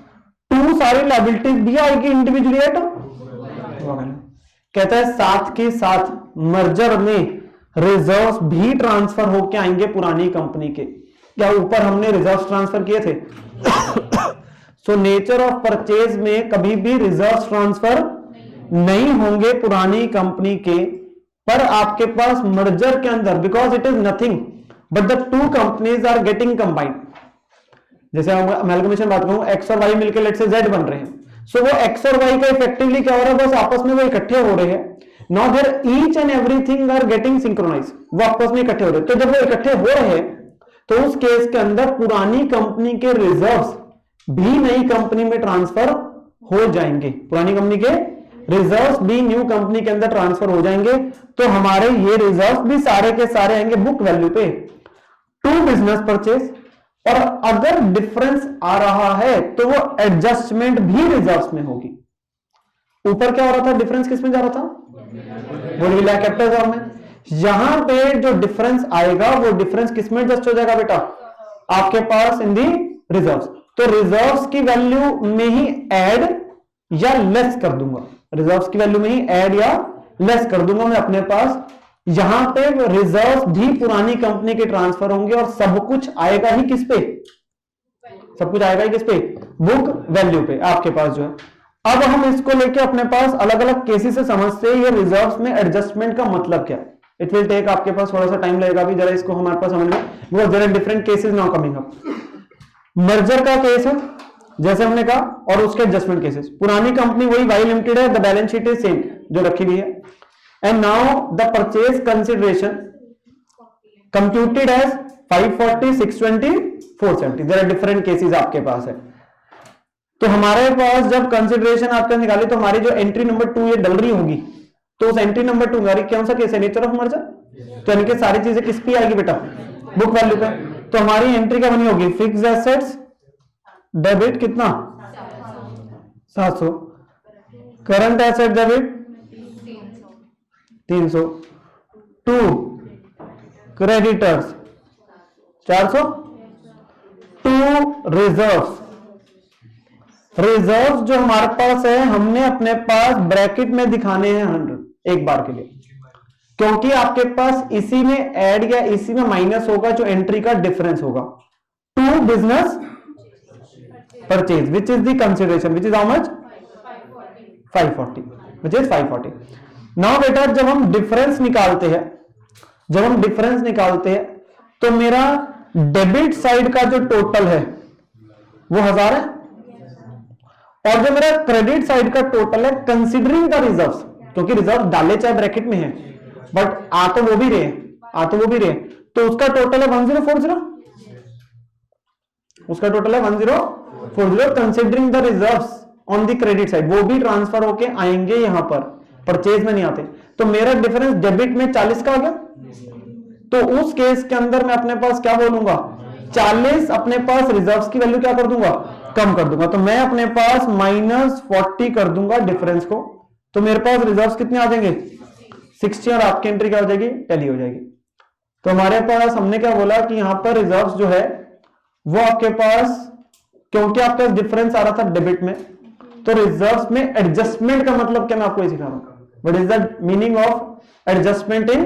A: टू सारी लायबिलिटीज भी आएगी इंडिविजुअली एट। कहता है साथ के साथ मर्जर में रिजर्व्स भी ट्रांसफर होके आएंगे पुरानी कंपनी के। क्या ऊपर हमने रिजर्व्स ट्रांसफर किए थे? सो नेचर ऑफ परचेज में कभी भी रिजर्व्स ट्रांसफर नहीं होंगे पुरानी कंपनी के, पर आपके पास मर्जर के अंदर because it is nothing but the two companies are getting combined. जैसे अमेलगमेशन बात करूं, एक्स और वाई मिलकर लेट से जेड बन रहे हैं, सो वो एक्स और वाई का इफेक्टिवली क्या हो रहा है? बस आपस में वो इकट्ठे हो रहे हैं। Now there each and everything are getting synchronize, वो आपस में इकट्ठे हो रहे हैं। तो जब वो इकट्ठे हो रहे हैं तो उस केस के अंदर पुरानी कंपनी के रिजर्व्स भी नई कंपनी में ट्रांसफर हो जाएंगे, पुरानी कंपनी के रिजर्व्स भी न्यू कंपनी के अंदर ट्रांसफर हो जाएंगे। तो हमारे ये रिजर्व्स भी सारे के सारे आएंगे बुक वैल्यू पे टू बिजनेस परचेज। और अगर डिफरेंस आ रहा है तो वो एडजस्टमेंट भी रिजर्व्स में होगी। ऊपर क्या हो रहा था? डिफरेंस किस में जा रहा था? गुडविल कैपिटल रिजर्व में। यहां पे जो डिफरेंस आएगा वो डिफरेंस किस में एडजस्ट हो जाएगा बेटा? आपके पास इन दी रिजर्व्स। तो रिजर्व्स की वैल्यू में ही ऐड या लेस कर दूंगा, रिजर्व्स की वैल्यू में ही ऐड या लेस कर दूंगा मैं अपने पास। यहां पे रिजर्व्स भी पुरानी कंपनी के ट्रांसफर होंगे और सब कुछ आएगा ही किस पे? सब कुछ आएगा ही किस पे? बुक वैल्यू पे आपके पास जो है। अब हम इसको लेके अपने पास अलग अलग केसेस से समझते हैं ये रिजर्व्स में एडजस्टमेंट का मतलब क्या है। इट विल टेक आपके पास थोड़ा सा टाइम लगेगा अभी जरा इसको हमारे पास समझ में, because there are different cases now coming up. Merger का केस है जैसे हमने कहा, और उसके एडजस्टमेंट केसेस। पुरानी कंपनी वही वाई लिमिटेड है, the balance sheet is same जो रखी हुई है, and now the purchase consideration computed as 540, 620, 470। There are different cases आपके पास है। तो हमारे पास जब कंसिडरेशन आपका निकाले तो हमारी जो एंट्री नंबर 2 ये डल रही होगी, तो उस एंट्री नंबर 2 हमारी कौन सा केस है? Nature of merger. तो यानी कि सारी चीजें किस पे आएगी बेटा? बुक वैल्यू पे। तो हमारी एंट्री क्या बनी होगी? फिक्स्ड एसेट्स डेबिट कितना? 700, current asset debit 300, to creditors 400, to reserves. Reserve जो हमारे पास है हमने अपने पास ब्रैकेट में दिखाने हैं 100 एक बार के लिए, क्योंकि आपके पास इसी में ऐड या इसी में माइनस होगा जो एंट्री का डिफरेंस होगा। To business purchase which is the consideration which is how much? 540, which is 540। Now बेटा जब हम डिफरेंस निकालते हैं, तो मेरा डेबिट साइड का जो टोटल है वो 1000 है, और जो मेरा क्रेडिट साइड का टोटल है कंसीडरिंग द रिजर्व्स, क्योंकि रिजर्व डाले चाहे ब्रैकेट में है बट आ तो वो भी रहे, तो उसका टोटल है 1040, उसका टोटल है 1040 considering the reserves on the credit side. वो भी ट्रांसफर होके आएंगे यहां पर, परचेज में नहीं आते। तो मेरा डिफरेंस डेबिट में 40 का आ गया, तो उस केस के अंदर मैं अपने पास क्या बोलूंगा? 40 अपने पास रिजर्व्स की वैल्यू क्या कर दूंगा? कम कर दूंगा। तो मैं अपने पास -40 कर दूंगा डिफरेंस को, तो मेरे पास रिजर्व्स कितने आ जाएंगे? 60, और आपकी एंट्री क्या हो जाएगी? टैली हो जाएगी। तो हमारे पास हमने क्या बोला कि यहां पर रिजर्व्स जो है वो आपके पास, क्योंकि आपका डिफरेंस आ रहा था डेबिट में, तो रिजर्व्स में एडजस्टमेंट का मतलब क्या मैं आपको ये सिखा रहा हूं, what is the meaning of adjustment in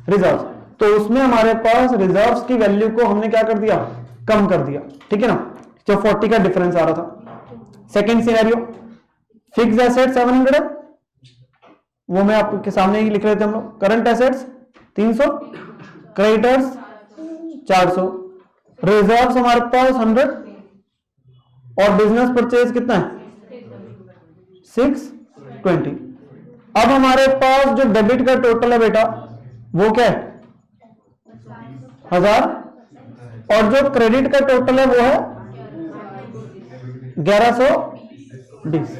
A: reserves. तो उसमें हमारे पास रिजर्व्स की वैल्यू को हमने क्या कर दिया? कम कर दिया, ठीक है ना, जो 40 का डिफरेंस आ रहा था। सेकेंड सिनेरियो, फिक्स्ड एसेट 700 है, वो मैं आपके सामने ही लिख रहे थे हम लोग। करंट एसेट्स 300, क्रेडिटर्स 400, रिजर्व्स हमारे पास 100, और बिजनेस परचेज कितना है? 620। अब हमारे पास जो डेबिट का टोटल है बेटा वो क्या है? 1000, और जो क्रेडिट का टोटल है वो है 1120।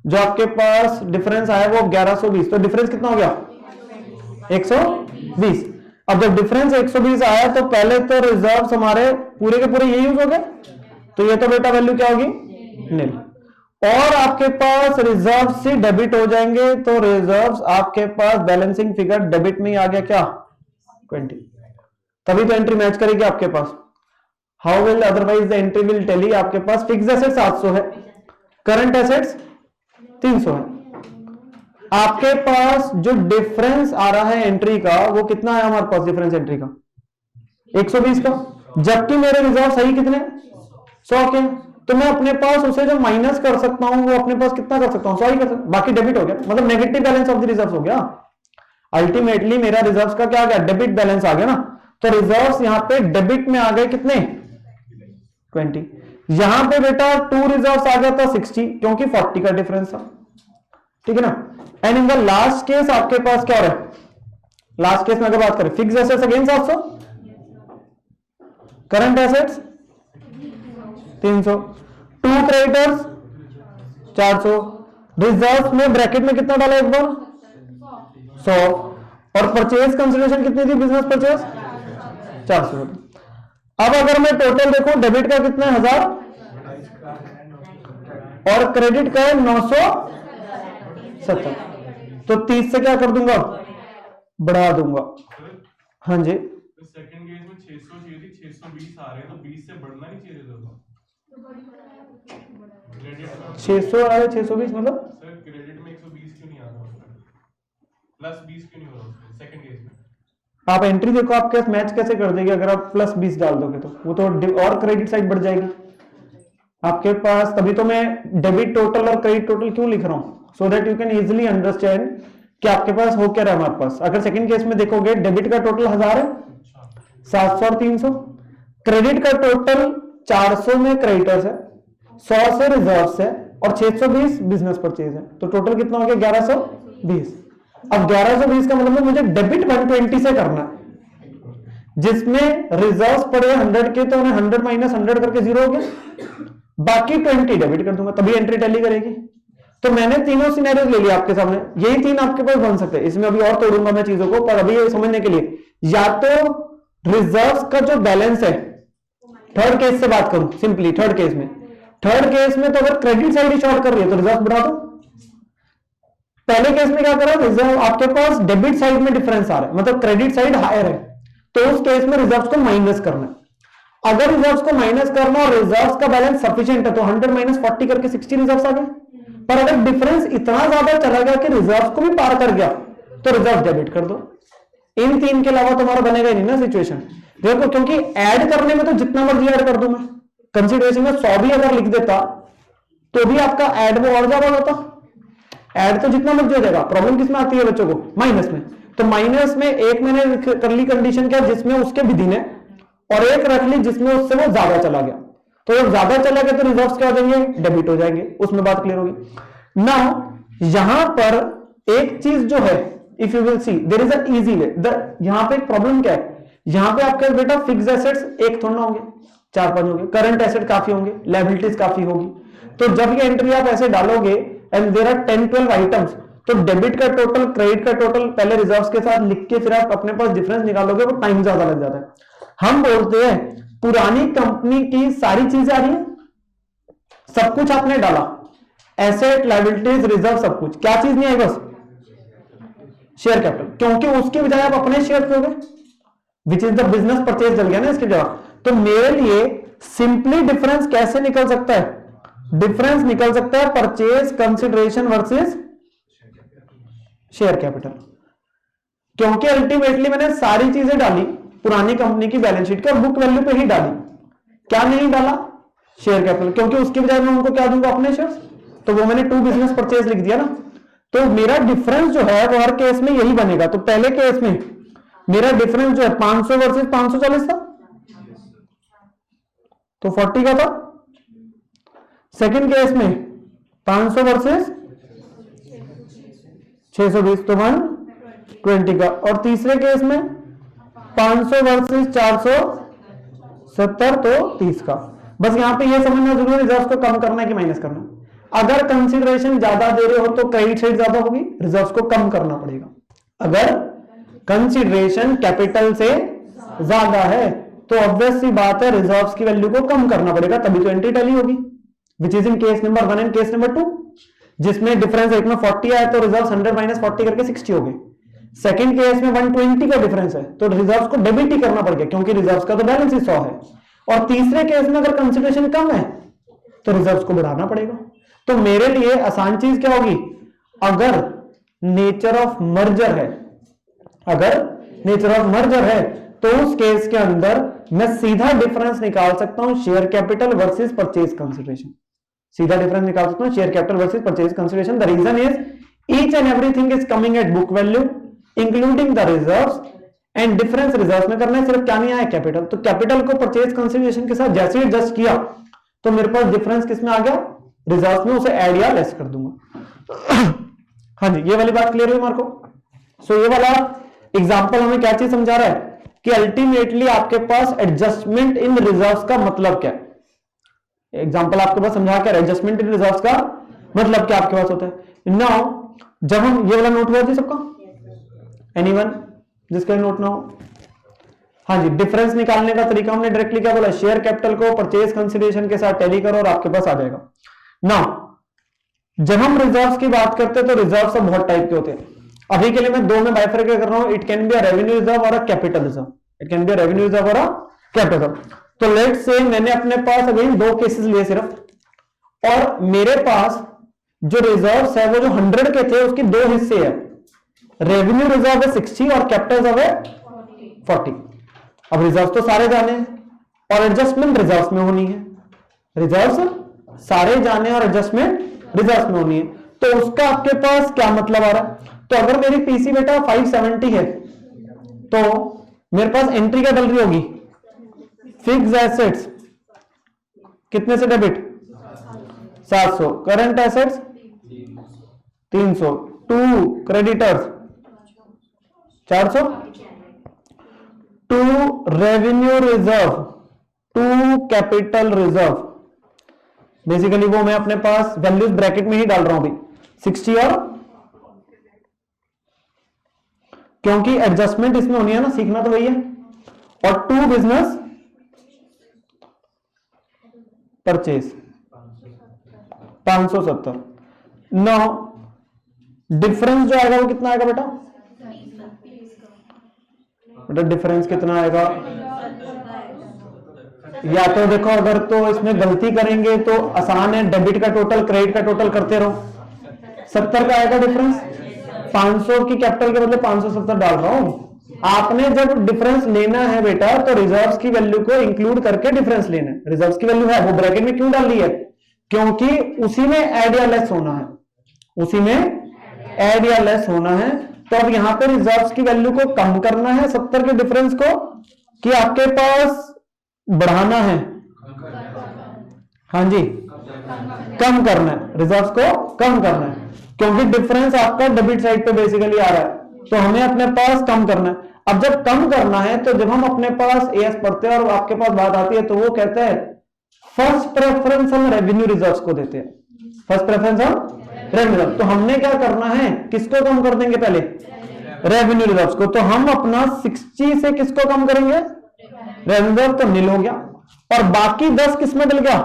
A: जो आपके पास डिफरेंस आया वो 1120, तो डिफरेंस कितना हो गया 120। अब जब डिफरेंस 120 आया तो पहले तो रिजर्व्स हमारे पूरे के पूरे ये यूज हो गए, तो ये तो बेटा वैल्यू क्या होगी नील। और आपके पास रिजर्व से डेबिट हो जाएंगे, तो रिजर्व्स आपके पास बैलेंसिंग फिगर डेबिट में ही आ गया क्या 20, तभी तो एंट्री मैच करेगी आपके पास। How will otherwise the entry will tell you. आपके पास फिक्स एसेट 700 है, करंट एसेट्स 300 है। आपके पास जो डिफरेंस आ रहा है एंट्री का वो कितना है हमारे पास डिफरेंस एंट्री का 120 का, जबकि मेरे रिजर्व सही कितने 100 के, तो मैं अपने पास उसे जो माइनस कर सकता हूं वो अपने पास कितना कर सकता हूं 100 ही कर सकता हूं, बाकी डेबिट हो गया, मतलब negative balance of the reserves हो गया। अल्टीमेटली मेरा रिजर्व्स का क्या आ गया डेबिट बैलेंस आ गया ना, तो रिजर्व्स यहां पे डेबिट में आ गए कितने 20। यहां पे बेटा टू रिजर्व्स आ गया था 60 क्योंकि 40 का डिफरेंस था, ठीक है ना। And in the last case आपके पास क्या हो रहा है, लास्ट केस में अगर बात करें fix assets again 700, current assets 300, to creditors 400, reserve में ब्रैकेट में कितना डाला एक बार 100, और परचेज कंसिडरेशन कितनी थी बिजनेस परचेज 400। अब अगर मैं टोटल देखूं डेबिट का कितना है 1000 और क्रेडिट का है 970, तो 30 से क्या कर दूंगा बढ़ा दूंगा। हाँ जी
B: सेकंड केस में 600 चाहिए थी, 620 आ रहे हैं, तो 20 से बढ़ना नहीं चाहिए था।
A: 600 आ रहा है 620 मतलब
B: सर क्रेडिट में 120 क्यों नहीं आ रहा उसमें, प्लस 20 क्यों नहीं हो रहा उसमें सेकंड केस में।
A: आप एंट्री देखो आपके मैच कैसे कर देगी, अगर आप प्लस 20 डाल दोगे तो वो तो और क्रेडिट साइड बढ़ जाएगी आपके पास। तभी तो मैं डेबिट टोटल और क्रेडिट टोटल क्यों लिख रहा हूं, so that you can easily understand कि आपके पास हो क्या रहा है हमारे पास। अगर सेकंड केस में देखोगे डेबिट का टोटल 1000 है, 700 और 300, क्रेडिट का टोटल 400 में क्रेडिटर्स है, 100 से रिजर्व्स है और 620 बिजनेस परचेज है, तो टोटल कितना हो गया 1120। अब 1120 का मतलब मुझे डेबिट 120 से करना है, जिसमें रिजर्व्स पड़े 100 के, तो उन्हें 100 माइनस 100 करके 0 हो गया, बाकी 20 डेबिट कर दूंगा, तभी एंट्री टैली करेगी। तो मैंने तीनों सिनेरियोज ले लिया आपके सामने, यही तीन आपके पास बन सकते हैं। इसमें अभी और तोड़ूंगा मैं चीजों को, पर अभी ये समझने के लिए या तो रिजर्व्स का जो बैलेंस है, थर्ड केस से बात करूं सिंपली, थर्ड केस में तो अगर क्रेडिट साइड ही शॉर्ट कर रही है तो रिजर्व बढ़ा दो। पहले केस में क्या करा, रिजर्व आपके पास डेबिट साइड में डिफरेंस आ रहा है, मतलब क्रेडिट साइड हायर है, तो उस केस में रिजर्व्स को माइनस करना है। अगर रिजर्व्स को माइनस करना और रिजर्व्स का बैलेंस सफिशिएंट है तो 100 माइनस 40 करके 60 रिजर्व्स आ गए। पर अगर डिफरेंस इतना ज्यादा चला गया कि रिजर्व्स को भी पार कर गया तो रिजर्व डेबिट कर दो। इन तीन के अलावा तुम्हारा बनेगा ही नहीं ना सिचुएशन, देखो, क्योंकि ऐड करने में तो जितना मर्जी ऐड कर दूं मैं, कंसीडरेशन में 100 भी अगर लिख देता तो भी आपका ऐड वो और ज्यादा होता। ऐड तो जितना मर्जी हो जाएगा, प्रॉब्लम किसमें आती है बच्चों को, माइनस में। तो माइनस में एक मैंने कर ली कंडीशन क्या, जिसमें उसके विधि ने, और एक रख ली जिसमें उससे वो ज्यादा चला गया। तो जब ज्यादा चला गया तो रिजर्व्स क्या हो जाएंगे, डेबिट हो जाएंगे, उसमें बात क्लियर होगी ना। यहां पर एक चीज जो है, if you will see there is a easy way, यहां पे एक प्रॉब्लम क्या है, यहां पे आपके बेटा फिक्स एसेट्स एक थोड़ा होंगे, 4-5 होंगे, करंट एसेट काफी होंगे, लायबिलिटीज काफी होगी। तो जब ये एंट्री आप ऐसे डालोगे एंड देयर आर 10-12 आइटम्स, तो डेबिट का टोटल, क्रेडिट का टोटल पहले रिजर्व्स के साथ लिख के फिर आप अपने पास डिफरेंस निकालोगे, वो टाइम ज्यादा लग जाता है। हम बोलते हैं पुरानी कंपनी की सारी चीजें आ रही है, सब कुछ आपने डाला, एसेट, लायबिलिटीज, रिजर्व, सब कुछ, क्या चीज नहीं आई बस शेयर कैपिटल, क्योंकि उसके बजाय आप अपने शेयर पे हो गए, विच इज द बिजनेस परचेज चल गया ना इसके जगह। तो मेरे लिए सिंपली डिफरेंस कैसे निकल सकता है, डिफरेंस निकल सकता है purchase consideration versus share capital, क्योंकि अल्टीमेटली मैंने सारी चीजें डाली पुरानी कंपनी की बैलेंस शीट के और बुक वैल्यू पे ही डाली, क्या नहीं डाला शेयर कैपिटल, क्योंकि उसके बजाय मैं उनको क्या दूंगा अपने शेयर्स, तो वो मैंने टू बिजनेस परचेज लिख दिया ना। तो मेरा डिफरेंस जो है वो हर केस में यही बनेगा। तो पहले केस में मेरा डिफरेंस जो है 500 वर्सेस 540 था, तो 40 का था। सेकंड केस में 500 वर्सेस 620 तो 120 का, और तीसरे केस में 500 वर्सेस 470 तो 30 का। बस यहां पे ये समझना जरूरी है रिजर्व को कम करना है कि माइनस करना। अगर कंसिडरेशन ज्यादा दे रहे हो तो क्रेडिट साइड ज्यादा होगी, रिजर्व्स को कम करना पड़ेगा। अगर कंसिडरेशन कैपिटल से ज्यादा है तो ऑब्वियस सी बात है रिजर्व्स की वैल्यू को कम करना पड़ेगा, तभी तो एंट्री टैली होगी, which is in case number 1 and case number 2, जिसमें डिफरेंस एक में 40 आया तो रिजर्व 100 माइनस 40 करके 60 हो गए। सेकंड केस में 120 का डिफरेंस है तो रिजर्व्स को डेबिट ही करना पड़ गया क्योंकि रिजर्व्स का तो बैलेंस ही 100 है। और तीसरे केस में अगर कंसिडरेशन कम है तो रिजर्व्स को बढ़ाना पड़ेगा। तो मेरे लिए आसान चीज क्या होगी, अगर नेचर ऑफ मर्जर है, अगर नेचर ऑफ मर्जर है तो उस केस के अंदर मैं सीधा डिफरेंस निकाल सकता हूं share capital versus purchase consideration, सीधा डिफरेंस निकाल सकता हूं share capital versus purchase consideration. The reason is each and everything is coming at book value including the reserves and difference reserve में करना है, सिर्फ क्या नहीं आया कैपिटल। तो कैपिटल को परचेज कंसिडरेशन के साथ जैसे एडजस्ट किया तो मेरे पास डिफरेंस किसमें आ गया, रिजर्व में, उसे ऐड या लेस कर दूंगा। हाँ जी, ये वाली बात क्लियर हुई मार्को। सो ये वाला एग्जांपल हमें क्या चीज समझा रहा है कि अल्टीमेटली आपके पास एडजस्टमेंट इन रिजर्व्स का मतलब क्या है। एग्जांपल आपके पास समझा क्या, एडजस्टमेंट इन रिजर्व्स का मतलब क्या आपके पास होता है। नाउ जब हम ये वाला नोट हुआ जी सबका, एनीवन जिसका नोट ना हो। हाँ जी, डिफरेंस निकालने का तरीका हमने डायरेक्टली क्या बोला, शेयर कैपिटल को परचेज कंसिडरेशन के साथ टैली करो और आपके पास आ जाएगा। नाउ जब हम रिजर्व्स की बात करते हैं तो रिजर्व्स सब बहुत टाइप के होते हैं। अभी के लिए मैं दो में बाइफरकेट कर रहा हूं, it can be a revenue reserve और a capital reserve, it can be a revenue reserve और अ कैपिटल। तो लेट्स से मैंने अपने पास अगेन दो केसेस लिए सिर्फ, और मेरे पास जो रिजर्व्स है वो जो 100 के थे उसके दो हिस्से है, रेवेन्यू रिजर्व है 60 और कैपिटल रिजर्व है 40। अब रिजर्व तो सारे जाने हैं और एडजस्टमेंट रिजर्व में होनी है, रिजर्व सारे जाने और एडजस्टमेंट रिजर्व में होनी है। तो उसका आपके पास क्या मतलब आ रहा है, तो अगर मेरी पीसी बेटा 570 है तो मेरे पास एंट्री क्या डल रही होगी, फिक्स एसेट्स कितने से debit 700, current assets 300, to creditors 400, to revenue reserve, to capital reserve. Basically वो मैं अपने पास वैल्यूज ब्रैकेट में ही डाल रहा हूं अभी 60 और, क्योंकि एडजस्टमेंट इसमें होनी है ना, सीखना तो वही है। और to business purchase 570। No difference जो आएगा वो कितना आएगा बेटा, डिफरेंस कितना आएगा, या तो देखो अगर तो इसमें गलती करेंगे तो आसान है, डेबिट का टोटल क्रेडिट का टोटल करते रहो, 70 का आएगा डिफरेंस, 500 की कैपिटल के बदले 570 डाल रहा हूं। आपने जब डिफरेंस लेना है बेटा तो रिजर्व्स की वैल्यू को इंक्लूड करके डिफरेंस लेना है। रिजर्व्स की वैल्यू है वो ब्रैकेट में क्यों डाल ली है, क्योंकि उसी में ऐड या लेस होना है, उसी में ऐड या लेस होना है। तो अब यहां पे रिजर्व्स की वैल्यू को कम करना है 70 के डिफरेंस को, कि आपके पास बढ़ाना है, हाँ जी कम करना है, रिजर्व्स को कम करना है, क्योंकि डिफरेंस आपका डेबिट साइड पे बेसिकली आ रहा है तो हमें अपने पास कम करना है। अब जब कम करना है तो जब हम अपने पास एएस पढ़ते हैं और आपके पास बात आती है तो वो कहता है फर्स्ट प्रेफरेंस हम रेवेन्यू रिजर्व्स को देते हैं, फर्स्ट प्रेफरेंस हम रेवेन्यू रिजर्व। तो हमने क्या करना है, किसको कम कर देंगे पहले, रेवेन्यू रिजर्व्स को। तो हम अपना 60 से किसको कम करेंगे, रेवेन्यू रिजर्व तो नील हो गया, और बाकी 10 किस में डल गया,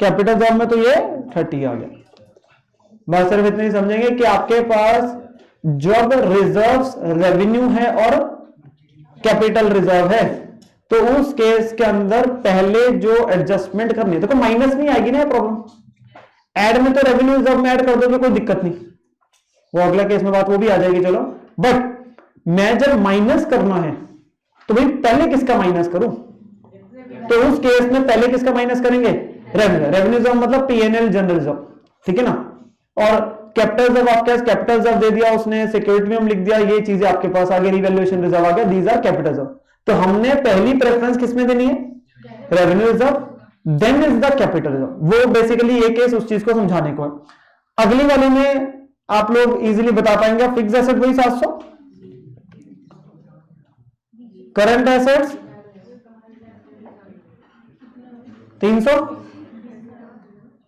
A: कैपिटल रिजर्व में, तो ये 30 आ गया। बस सिर्फ इतनी समझेंगे कि आपके पास जब रिजर्व्स रेवेन्यू है और कैपिटल रिजर्व है तो उस केस के अंदर पहले जो एडजस्टमेंट करनी है, देखो माइनस नहीं आएगी ना प्रॉब्लम, ऐड में तो रेवेन्यू रिजर्व में ऐड कर दोगे कोई दिक्कत नहीं, वो अगला केस में बात वो भी आ जाएगी चलो। बट मैं जब माइनस करना है तो भाई पहले किसका माइनस करूं, तो उस केस में पहले किसका माइनस करेंगे, रेवेन्यू, रेवेन्यू रिजर्व मतलब पीएनएल जनरल रिजर्व, ठीक है ना। और कैपिटल रिजर्व आपके पास कैपिटल रिजर्व दे दिया उसने, सिक्योरिटी में हम लिख दिया, ये चीजें आपके पास आगे रिवैल्यूएशन रिजर्व आ गया, दीज आर कैपिटल रिजर्व। तो हमने पहली प्रेफरेंस किसमें देनी है, revenue reserve, then is the capital reserve. वो बेसिकली ये केस उस चीज को समझाने को है। अगली वाली में आप लोग इजीली बता पाएंगे, फिक्स एसेट वही 700, करंट एसेट्स 300,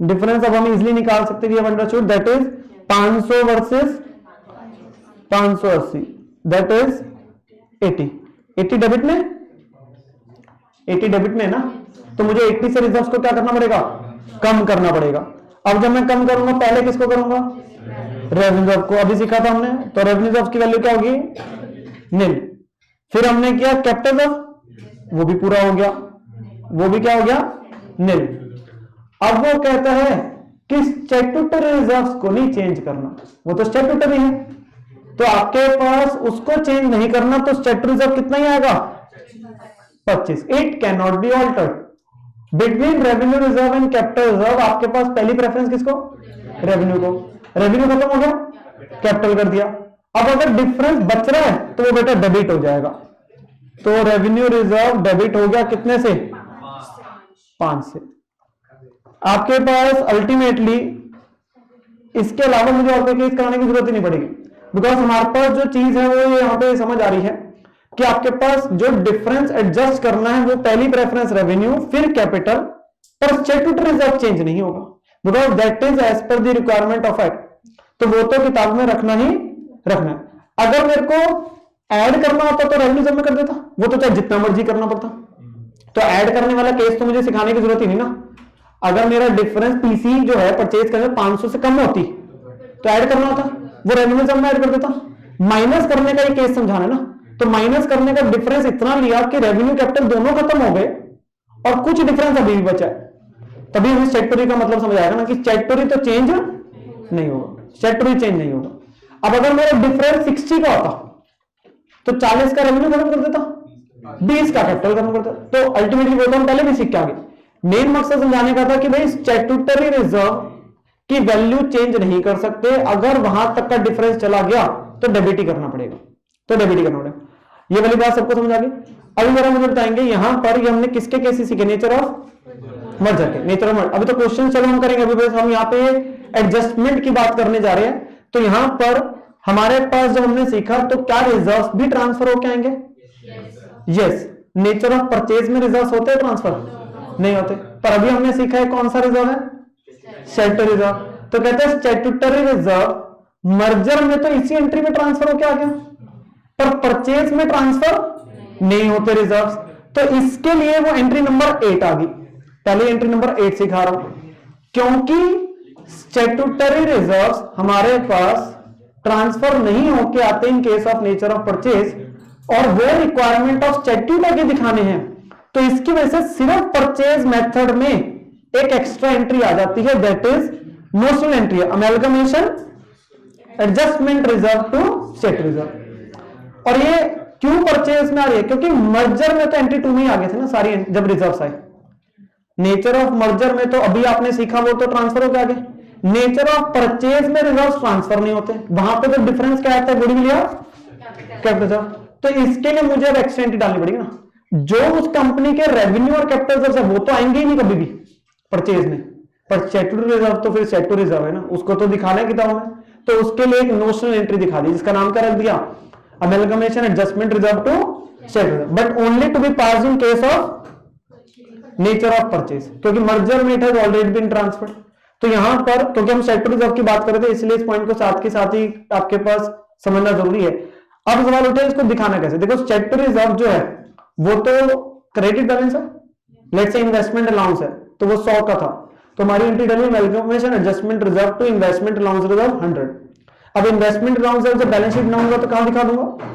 A: डिफरेंस अब हम इजिली निकाल सकते हैं, understood, that is 500 versus 580, that is 80 debit में, 80 डेबिट में है ना, तो मुझे 80 से रिजर्व्स को क्या करना पड़ेगा, कम करना पड़ेगा। अब जब मैं कम करूंगा पहले किसको करूंगा, रेवेन्यू रिजर्व को, अभी सीखा था हमने, तो रेवेन्यू रिजर्व की वैल्यू क्या होगी, नील। फिर हमने किया कैपिटल रिजर्व, वो भी पूरा हो गया, वो भी क्या हो गया, नील। अब वो कहता है कि स्टैट्यूटरी रिजर्व्स को नहीं चेंज करना, वो तो स्टैट्यूटरी है, तो आपके पास उसको चेंज नहीं करना, तो स्टैट्यूटरी रिजर्व कितना ही आएगा, 25। It can not be altered between revenue reserve and capital reserve. आपके पास पहली प्रेफरेंस किसको, रेवेन्यू को, रेवेन्यू खत्म हो गया, कैपिटल कर दिया। अब अगर डिफरेंस बच रहा है तो वो बेटा डेबिट हो जाएगा, तो रेवेन्यू रिजर्व डेबिट हो गया कितने से, 5 से। आपके पास अल्टीमेटली इसके अलावा मुझे और कोई केस कराने की जरूरत ही नहीं पड़ेगी, बिकॉज हमारे पास जो चीज है वो यहां पे समझ आ रही है कि आपके पास जो डिफरेंस एडजस्ट करना है वो पहली प्रेफरेंस रेवेन्यू फिर कैपिटल, पर स्टैट्यूटरी रिजर्व चेंज नहीं होगा, because that is as per the requirement of act, तो वो तो किताब में रखना ही रखना है। अगर मेरे को ऐड करना होता तो रेवेन्यू रिजर्व में कर देता, वो तो चाहे जितना मर्जी करना पड़ता, तो ऐड करने वाला केस तो मुझे सिखाने की जरूरत ही नहीं ना। अगर मेरा डिफरेंस पीसी जो है परचेज करने 500 से कम होती तो ऐड करना होता, वो रेवेन्यू रिजर्व में ऐड कर देता। माइनस करने का ये केस समझाना ना, तो माइनस करने का डिफरेंस इतना लिया कि रेवेन्यू कैपिटल दोनों खत्म हो गए और कुछ डिफरेंस अभी भी बचा है, तभी हमें स्टैट्यूटरी का मतलब समझ आएगा ना कि स्टैट्यूटरी तो चेंज नहीं होगा, स्टैट्यूटरी चेंज नहीं होगा। अब अगर मेरा डिफरेंस 60 का होता तो 40 का रेवेन्यू खत्म कर देता, 20 का कैपिटल खत्म कर देता, तो अल्टीमेटली वो तो हम पहले भी सीख के आगे। मेन मकसद समझाने का था कि भाई स्टैट्यूटरी रिजर्व की वैल्यू चेंज नहीं कर सकते, अगर वहां तक का डिफरेंस चला गया तो डेबिट ही करना पड़ेगा, तो डेबिट ही करना पड़ेगा। ये वाली बात सबको समझ आ गई। अभी जरा मुझे बताएंगे यहां पर ये हमने किसके केसेस सीखे, नेचर ऑफ मर्जर के, नेचर ऑफ मर्जर। अभी तो क्वेश्चन चलो हम करेंगे, अभी बस हम यहाँ पे एडजस्टमेंट की बात करने जा रहे हैं। तो यहां पर हमारे पास जब हमने सीखा तो क्या रिजर्व्स भी ट्रांसफर होके आएंगे, यस। नेचर ऑफ परचेज में रिजर्व्स होते हैं ट्रांसफर, नहीं होते, पर अभी हमने सीखा है कौन सा रिजर्व है, स्टैट्यूटरी रिजर्व। तो कहते हैं स्टैट्यूटरी रिजर्व मर्जर में तो इसी एंट्री में ट्रांसफर होके आ गया, पर परचेज में ट्रांसफर नहीं होते रिजर्व्स, तो इसके लिए वो एंट्री नंबर 8 आ गई। पहले एंट्री नंबर 8 सिखा रहा हूं, क्योंकि स्टैट्यूटरी रिजर्व्स हमारे पास ट्रांसफर नहीं होके आते इन case of nature of purchase, और वो रिक्वायरमेंट ऑफ स्टैट्यूट के दिखाने हैं, तो इसकी वजह से सिर्फ परचेज मेथड में एक एक्स्ट्रा एंट्री आ जाती है, that is notional entry, amalgamation adjustment reserve to statutory reserve. और ये क्यों परचेज में आ रही है, क्योंकि मर्जर में तो एंट्री 2 में ही आ गए थे ना सारी, जब रिजर्व्स आए। नेचर ऑफ मर्जर में तो अभी आपने सीखा वो तो ट्रांसफर हो गया, नेचर ऑफ परचेज में रिजर्व्स ट्रांसफर नहीं होते, वहां पे तो डिफरेंस क्या आता है, गुडविल या कैपिटल रिजर्व। तो इसके लिए मुझे अब एक्स्ट्रा एंट्री डालनी पड़ेगी ना, जो उस कंपनी के रेवेन्यू और कैपिटल रिजर्व है वो तो आएंगे ही नहीं कभी भी परचेज में, पर स्टैट्यूटरी रिजर्व तो फिर स्टैट्यूटरी रिजर्व है ना, उसको तो दिखाना है किताब में, तो उसके लिए एक नोशनल एंट्री दिखा दी जिसका नाम क्या रख दिया, amalgamation adjustment reserve to statutory, but only to be pass in case of nature of purchase, क्योंकि मर्जर में it has already been transferred. तो यहां पर क्योंकि हम स्टैट्यूटरी रिजर्व की बात कर रहे थे, इसलिए इस पॉइंट को साथ के साथ ही आपके पास समझना जरूरी है। अब सवाल उठे इसको दिखाना कैसे, देखो स्टैट्यूटरी रिजर्व जो है वो तो क्रेडिट बैलेंस है, लेट्स से इन्वेस्टमेंट अलाउंस है, तो वो 100 का था, तो हमारी एंट्री डाली amalgamation adjustment reserve to investment allowance reserve 100। अब इन्वेस्टमेंट अलाउंस जब बैलेंस शीट बनाऊंगा तो कहां दिखा दूंगा,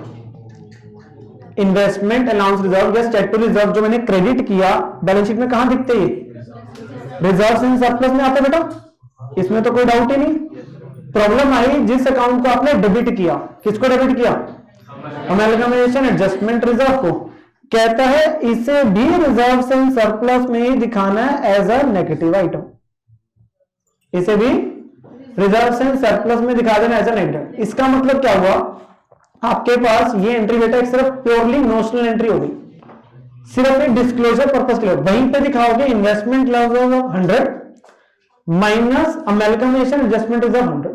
A: इन्वेस्टमेंट अलाउंस रिजर्व या स्टैट्यूटरी रिजर्व जो मैंने क्रेडिट किया बैलेंस शीट में कहां दिखते हैं, रिजर्व्स इन सरप्लस में आते बेटा, इसमें तो कोई डाउट ही नहीं। प्रॉब्लम आई जिस अकाउंट को आपने डेबिट किया, किसको डेबिट किया, अमेलगमेशन एडजस्टमेंट रिजर्व को, कहता है इसे भी रिजर्व्स इन सरप्लस में ही दिखाना है एज अ नेगेटिव आइटम, इसे भी रिजर्व्स इन सरप्लस में दिखा देना एज अ नेगेटिव। इसका मतलब क्या हुआ, आपके पास ये एंट्री बेटा एक सिर्फ प्योरली नोशनल एंट्री हो गई, सिर्फ एक डिस्क्लोजर पर्पस के लिए, वहीं पे दिखाओगे investment loss of 100 minus amalgamation adjustment reserve 100,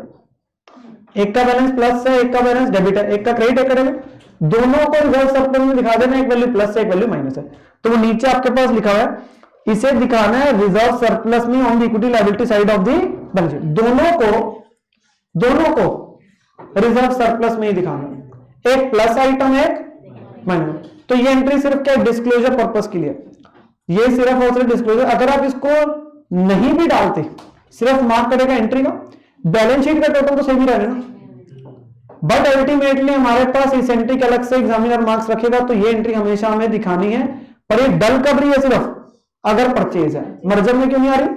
A: एक का बैलेंस प्लस है, एक का बैलेंस डेबिट है, एक का क्रेडिट, एक का डेबिट, दोनों को रिजर्व सरप्लस में दिखा देना, एक वैल्यू प्लस है, एक वैल्यू माइनस है। तो वो नीचे आपके पास लिखा हुआ है इसे दिखाना है रिजर्व सरप्लस में on the equity liability side of the balance sheet. दोनों को रिजर्व सरप्लस में ही दिखाना है, एक प्लस आइटम एक माइनस। तो ये एंट्री सिर्फ क्या डिस्क्लोजर पर्पस के लिए, ये सिर्फ और सिर्फ डिस्क्लोजर। अगर आप इसको नहीं भी डालते, सिर्फ मार्क करेगा एंट्री का, बैलेंस शीट का टोटल तो सही भी रहेगा ना, बट अल्टीमेटली हमारे पास इस एंट्री के अलग से एग्जामिनर मार्क्स रखेगा, तो ये एंट्री हमेशा हमें दिखानी है। पर ये डल कब रही है सिर्फ अगर परचेज है, मर्जर में क्यों नहीं आ रही?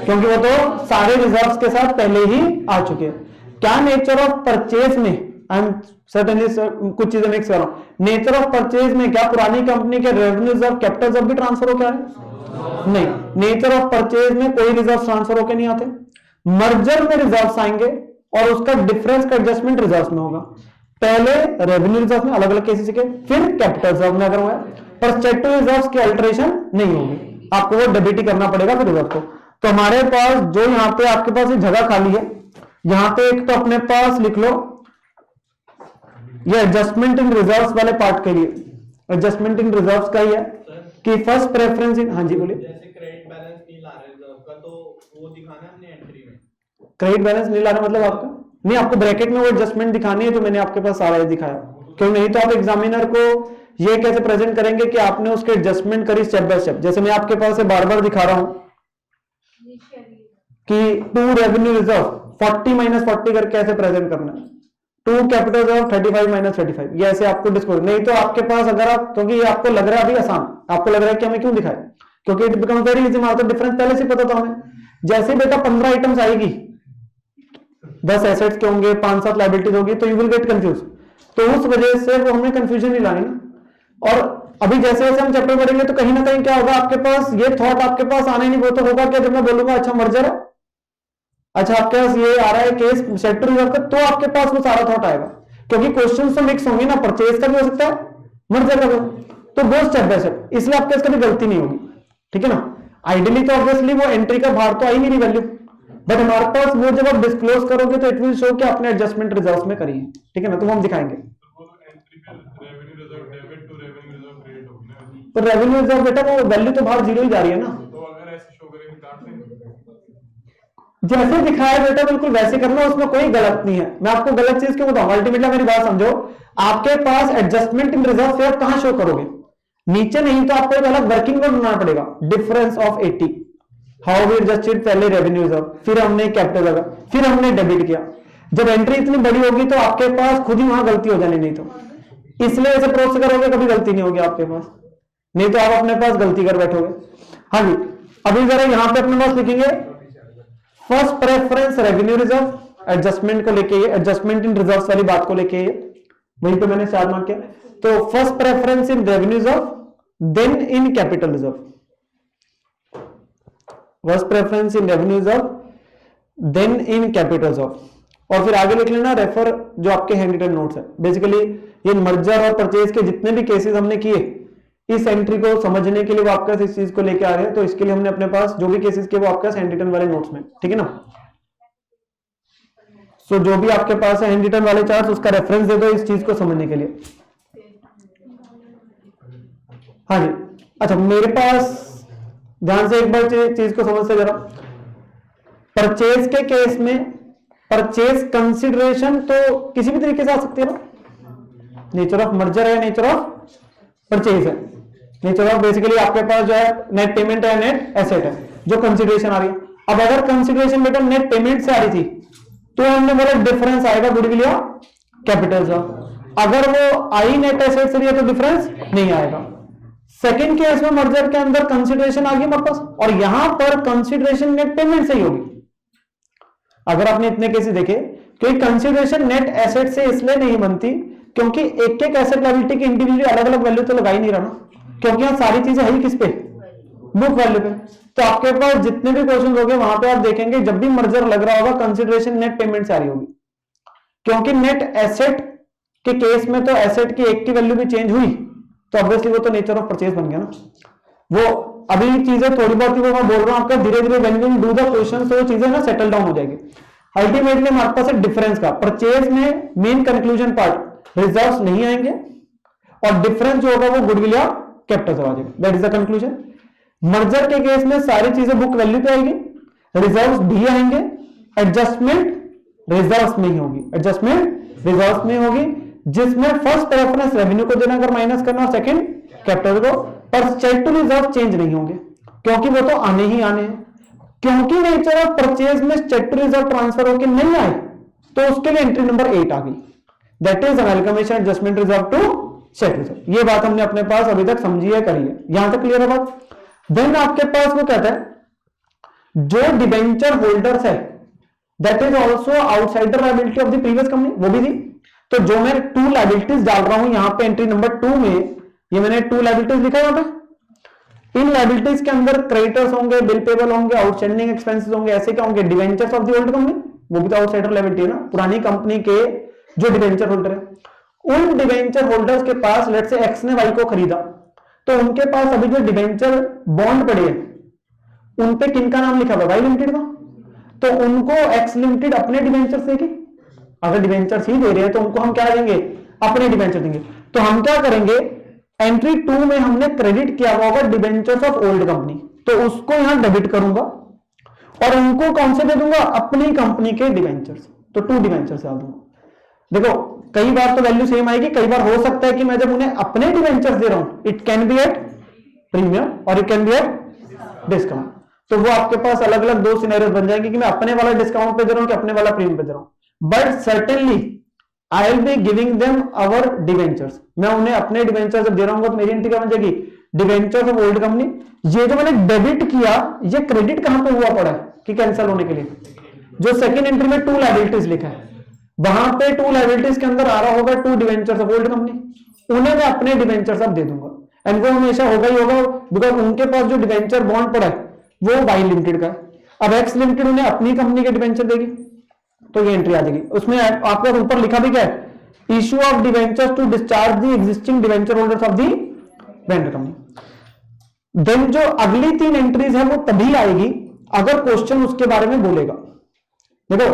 A: क्योंकि वो तो सारे रिजर्व्स के साथ पहले ही आ चुके हैं। क्या नेचर ऑफ परचेज में, आई एम सर्टेनली कुछ चीजें मिक्स कर रहा हूं, नेचर ऑफ परचेज में क्या पुरानी कंपनी के रेवेन्यू रिजर्व कैपिटल रिजर्व भी ट्रांसफर हो क्या है? नहीं, नेचर ऑफ परचेज में कोई रिजर्व ट्रांसफर होके नहीं आते। मर्जर में रिजर्व्स आएंगे और उसका डिफरेंस का एडजस्टमेंट रिजर्व्स में होगा। पहले रेवेन्यू रिजर्व में अलग अलग केसेस के, फिर कैपिटल रिजर्व में अगर हुआ है, पर स्टैट्यूटरी रिजर्व्स की अल्टरेशन नहीं होगी, आपको वो डेबिट ही करना पड़ेगा फिर रिजर्व को। तो हमारे पास जो यहाँ पे आपके पास ये जगह खाली है, यहां पे एक तो अपने पास लिख लो ये एडजस्टमेंट इन रिजर्व्स वाले पार्ट के लिए, एडजस्टमेंट इन रिजर्व्स का ही है कि फर्स्ट प्रेफरेंस इन, हाँ जी बोलिए।
C: जैसे क्रेडिट बैलेंस नहीं ला रहे रिजर्व का, तो वो दिखाना है अपने एंट्री में।
A: क्रेडिट बैलेंस नहीं लाना मतलब आपका नहीं, आपको ब्रैकेट में वो एडजस्टमेंट दिखानी है जो मैंने आपके पास सारा दिखाया। क्यों नहीं तो आप एग्जामिनर को ये कैसे प्रेजेंट करेंगे कि आपने उसके एडजस्टमेंट करी स्टेप बाय स्टेप। जैसे मैं आपके पास से बार बार दिखा रहा हूं कि टू रेवेन्यू रिजर्व 40 माइनस 40 करके ऐसे प्रेजेंट करना है, टू कैपिटल रिजर्व 35 माइनस 35, ये ऐसे आपको डिस्क्लोज। नहीं तो आपके पास अगर आप, क्योंकि ये आपको लग रहा है अभी आसान, आपको लग रहा है कि हमें क्यों दिखाए, क्योंकि इट बिकम वेरी इजी, हमारा तो डिफरेंस पहले से पता था हमें। जैसे बेटा 15 आइटम्स आएगी, 10 एसेट्स के होंगे, 5-7 लायबिलिटीज होगी, तो यू विल गेट कंफ्यूज। तो उस वजह से वो हमें कंफ्यूजन नहीं लानी ना। और अभी जैसे जैसे हम चैप्टर पढ़ेंगे तो कहीं ना कहीं क्या होगा, आपके पास ये थॉट आपके पास आने नहीं, वो तो होगा क्या जब मैं बोलूंगा अच्छा मर्जर है, अच्छा आपके पास ये आ रहा है केस स्टैट्यूटरी रिजर्व का, तो आपके पास वो सारा थॉट आएगा। क्योंकि क्वेश्चन तो मिक्स होंगे ना, परचेज का भी हो सकता है, मर्जर का भी, तो वो स्टेप बाय स्टेप, इसलिए आपके इसका भी गलती नहीं होगी, ठीक है ना। आइडियली तो ऑब्वियसली वो एंट्री का बाहर तो आई नहीं रही वैल्यू, बट हमारे पास वो जब आप डिस्क्लोज करोगे तो इट विल शो कि आपने एडजस्टमेंट रिजर्व्स में करी है, ठीक है ना, तो वो हम दिखाएंगे। तो रेवेन्यू रिजर्व बेटा वो वैल्यू तो बाहर जीरो ही जा रही है ना,
B: तो अगर ऐसे शो करेंगे काट देंगे।
A: जैसे दिखाया बेटा बिल्कुल वैसे करना, उसमें कोई गलत नहीं है। मैं आपको गलत चीज क्यों बताऊंगा, अल्टीमेटली मेरी बात समझो, आपके पास एडजस्टमेंट इन रिजर्व से आप कहां शो करोगे, नीचे नहीं तो आपको एक अलग वर्किंग नोट बनाना पड़ेगा, difference of 80, how we adjusted, पहले रेवेन्यू रिजर्व, फिर हमने कैपिटल लगा, फिर हमने डेबिट किया। जब एंट्री इतनी बड़ी होगी तो आपके पास खुद ही वहां गलती हो जानी, नहीं तो इसलिए ऐसे प्रोसेस करोगे कभी गलती नहीं होगी आपके पास, नहीं तो आप अपने पास गलती कर बैठोगे। हाँ जी, अभी जरा यहां पे अपने पास लिखेंगे first preference revenue reserve, adjustment को लेके ये, एडजस्टमेंट इन रिजर्व वाली बात को लेके ये, वहीं पे मैंने 4 मार्क किया। तो first preference in revenue reserve, then in capital reserve, first preference in revenue reserve, then in capital reserve, और फिर आगे लिख लेना रेफर जो आपके हैंड रिटन नोट्स है। बेसिकली ये मर्जर और परचेज के जितने भी केसेस हमने किए, इस एंट्री को समझने के लिए वो आपके पास इस चीज को लेके आ रहे हैं, तो इसके लिए हमने अपने पास जो भी केसेस किए वो आपके पास हैंड रिटन वाले नोट्स में, ठीक है ना। सो जो भी आपके पास है हैंड रिटन वाले चार्ट्स, उसका रेफरेंस दे दो इस चीज को समझने के लिए। हाँ जी, अच्छा मेरे पास ध्यान से एक बार चीज को समझ से जरा, परचेज के केस में परचेज कंसिडरेशन तो किसी भी तरीके से आ सकती है ना, नेचर ऑफ मर्जर है, नेचर ऑफ परचेज है, नेचर ऑफ बेसिकली आपके पास जो है नेट पेमेंट है, नेट एसेट है, जो कंसिडरेशन आ रही है। अब अगर कंसिडरेशन बेटा नेट पेमेंट से आ रही थी तो हमने बोला डिफरेंस आएगा गुडविल या कैपिटल का, अगर वो आई नेट एसेट से है तो डिफरेंस नहीं आएगा। सेकंड केस में मर्जर के अंदर कंसिडरेशन आ गई हमारे पास, और यहां पर कंसिडरेशन नेट पेमेंट से ही होगी। अगर आपने इतने केसेस देखे, क्योंकि कंसिडरेशन नेट एसेट से इसलिए नहीं बनती क्योंकि एक एक एसेट लायबिलिटी की इंडिविजुअली अलग अलग वैल्यू तो लगा ही नहीं रहा ना, क्योंकि यहाँ सारी चीजें है ही किस पे, बुक वैल्यू पे। तो आपके पास जितने भी क्वेश्चन होंगे वहां पे आप देखेंगे जब भी मर्जर लग रहा होगा कंसिडरेशन नेट पेमेंट से आ रही होगी, क्योंकि नेट एसेट के केस में तो एसेट की एक की वैल्यू भी चेंज हुई तो ऑब्वियसली वो तो नेचर ऑफ परचेज बन गया ना। वो अभी चीजें थोड़ी बहुत ही वो मैं बोल रहा हूं आपका, धीरे धीरे when we do the question तो वो चीजें ना सेटल डाउन हो जाएगी। अल्टीमेटली हमारे पास है डिफरेंस का, परचेज में मेन कंक्लूजन पार्ट रिजर्व्स नहीं आएंगे और डिफरेंस जो होगा वो गुडविल या कैपिटल से आ जाएगा, that is the conclusion. Merger के केस में सारी चीजें बुक वैल्यू पे आएगी, रिजर्व्स भी आएंगे, एडजस्टमेंट रिजर्व्स में ही होगी, एडजस्टमेंट रिजर्व्स में होगी, जिसमें फर्स्ट प्रेफरेंस रेवेन्यू को देना अगर माइनस करना और सेकंड कैपिटल को, पर स्टेटस रिजर्व चेंज नहीं होंगे क्योंकि वो तो आने ही आने हैं। क्योंकि नेचर ऑफ परचेज में स्टेटस रिजर्व ट्रांसफर होकर नहीं आए तो उसके लिए एंट्री नंबर 8 आ गई, that is amalgamation adjustment reserve to status reserve. ये बात हमने अपने पास अभी तक समझी है, करी है, यहां तक क्लियर है बात। देन आपके पास वो कहता है जो डिबेंचर होल्डर्स है that is also outsider liability of the previous company, वो भी थी। तो जो मैं 2 लायबिलिटीज डाल रहा हूं यहां पे एंट्री नंबर 2 में, ये मैंने 2 लायबिलिटीज लिखा है यहां पे। इन लायबिलिटीज के अंदर क्रेडिटर्स होंगे, बिल पेबल होंगे, आउटस्टैंडिंग एक्सपेंसेस होंगे, ऐसे क्या होंगे, debentures of the old company, वो भी तो आउटसाइडर लायबिलिटी है ना, पुरानी कंपनी के जो डिबेंचर होल्डर है। उन डिबेंचर होल्डर्स के पास लेट्स से एक्स ने वाई को खरीदा, तो उनके पास अभी जो डिबेंचर बॉन्ड पड़े हैं उन पे किन का नाम लिखा हुआ, वाई लिमिटेड का, तो उनको एक्स लिमिटेड अपने डिबेंचर देगी। अगर डिबेंचर ही दे रहे हैं तो उनको हम क्या देंगे, अपने डिबेंचर देंगे। तो हम क्या करेंगे, एंट्री 2 में हमने क्रेडिट किया हुआ होगा डिबेंचर्स ऑफ ओल्ड कंपनी, तो उसको यहां डेबिट करूंगा और उनको कौन से दे दूंगा, अपनी कंपनी के डिबेंचर्स, तो 2 डिबेंचर्स डाल दूंगा। देखो कई बार तो वैल्यू सेम आएगी, कई बार हो सकता है कि मैं जब उन्हें अपने डिबेंचर्स दे रहा हूं it can be at premium और it can be at discount, तो वो आपके पास अलग अलग 2 सिनेरियोस बन जाएंगे कि मैं अपने वाला डिस्काउंट पे दे रहा हूं कि अपने वाला प्रीमियम पे दे रहा हूं। But certainly I will be giving them our debentures, मैं उन्हें अपने डिबेंचर्स जब दे रहा हूं तो मेरी एंट्री क्या बन जाएगी, डिबेंचर्स ऑफ ओल्ड कंपनी। ये जो मैंने डेबिट किया ये क्रेडिट कहां पे हुआ पड़ा है कि कैंसिल होने के लिए, जो सेकंड एंट्री में 2 लायबिलिटीज लिखा है वहां पे 2 लायबिलिटीज के अंदर आ रहा होगा 2 डिबेंचर्स ऑफ ओल्ड कंपनी, उन्हें मैं अपने डिबेंचर्स अब दे दूंगा, एंड वो हमेशा होगा ही होगा बिकॉज उनके पास जो डिबेंचर बॉन्ड पड़ा है वो वाई लिमिटेड का है। अब एक्स लिमिटेड उन्हें अपनी कंपनी के डिबेंचर देगी तो ये एंट्री आ जाएगी। उसमें आपके ऊपर लिखा भी क्या है, issue of debentures to discharge the existing debenture holders of the vendor company. Then जो अगली 3 एंट्रीज है वो तभी आएगी अगर क्वेश्चन उसके बारे में बोलेगा। देखो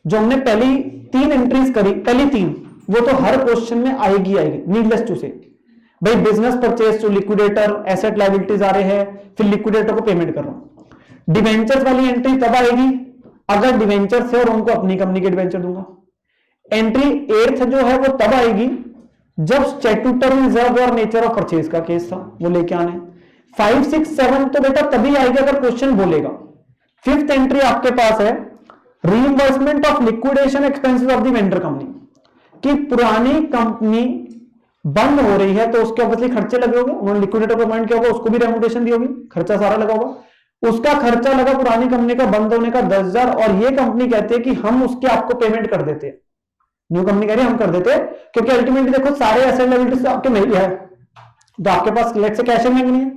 A: जो हमने पहली 3 एंट्रीज करी, पहली 3 वो तो हर क्वेश्चन में आएगी नीडलेस टू से, भाई business purchase to liquidator, asset liabilities आ रहे हैं, फिर लिक्विडेटर को पेमेंट कर रहा हूं। डिबेंचर्स वाली एंट्री तब आएगी अगर डिबेंचर से और उनको अपनी कंपनी के डिबेंचर दूंगा। एंट्री 8th जो है वो तब आएगी जब स्टैट्यूटरी रिजर्व और नेचर ऑफ परचेज का केस था, वो लेके आने। 5, 6, 7 तो बेटा तभी आएगी अगर क्वेश्चन बोलेगा। 5th एंट्री आपके पास है reimbursement of liquidation expenses of the vendor company, कि पुरानी कंपनी बंद हो रही है तो उसके ऑब्वियसली खर्चे लगे होंगे, उन्होंने लिक्विडेटर को अपॉइंट किया होगा, उसको भी रेम्यूनरेशन दी होगी, खर्चा सारा लगा होगा। उसका खर्चा लगा पुरानी कंपनी का बंद होने का 10,000 और ये कंपनी कहती है कि हम उसके आपको पेमेंट कर देते हैं, न्यू कंपनी कह रही है हम कर देते हैं, क्योंकि अल्टीमेटली देखो सारे एसेट लायबिलिटीज आपके नहीं है, तो आपके पास लेट से कैश एंड नहीं है,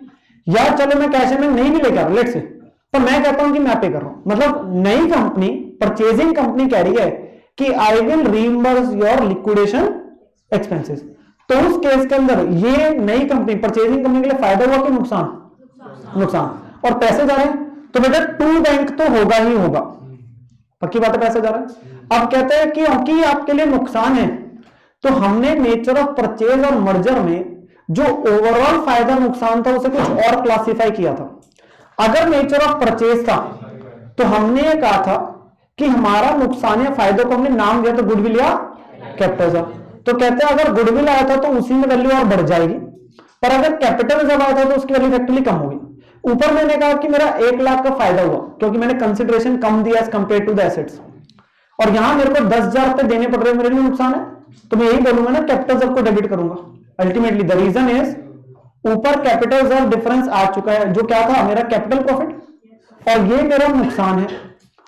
A: या चलो मैं कैश एंड नहीं भी लेकर लेट से, तो मैं कहता हूं कि मैं पे कर रहा हूं, मतलब नई कंपनी परचेजिंग कंपनी कह रही है कि I will reimburse your liquidation expenses, तो उस केस के अंदर ये नई कंपनी परचेजिंग कंपनी के लिए फायदा हुआ कि नुकसान, नुकसान, और पैसे जा रहे हैं तो बेटा 2 बैंक तो होगा ही होगा, पक्की बात है, पैसे जा रहा है। अब कहते हैं कि क्योंकि आपके लिए नुकसान है तो हमने नेचर ऑफ परचेज और मर्जर में जो ओवरऑल फायदा नुकसान था उसे कुछ और क्लासिफाई किया था। अगर नेचर ऑफ परचेज था तो हमने ये कहा था कि हमारा नुकसान या फायदे को हमने नाम दिया तो गुडविल या कैपिटल रिजर्व, तो कहते हैं अगर गुडविल आया था तो उसी में वैल्यू और बढ़ जाएगी, पर अगर कैपिटल रिजर्व आया था तो उसकी वैल्यू फैक्टरली कम होगी। ऊपर मैंने कहा कि मेरा 1 लाख का फायदा हुआ क्योंकि मैंने कंसिडरेशन कम दिया as compare to the assets, और यहां मेरे को 10,000 रुपए देने पड़ रहे हैं, मेरे लिए नुकसान है, तो मैं यही बोलूंगा ना कैपिटल रिजर्व को डेबिट करूंगा। अल्टीमेटली द रीजन इज ऊपर कैपिटल रिजर्व डिफरेंस आ चुका है जो क्या था मेरा कैपिटल प्रॉफिट, और ये मेरा नुकसान है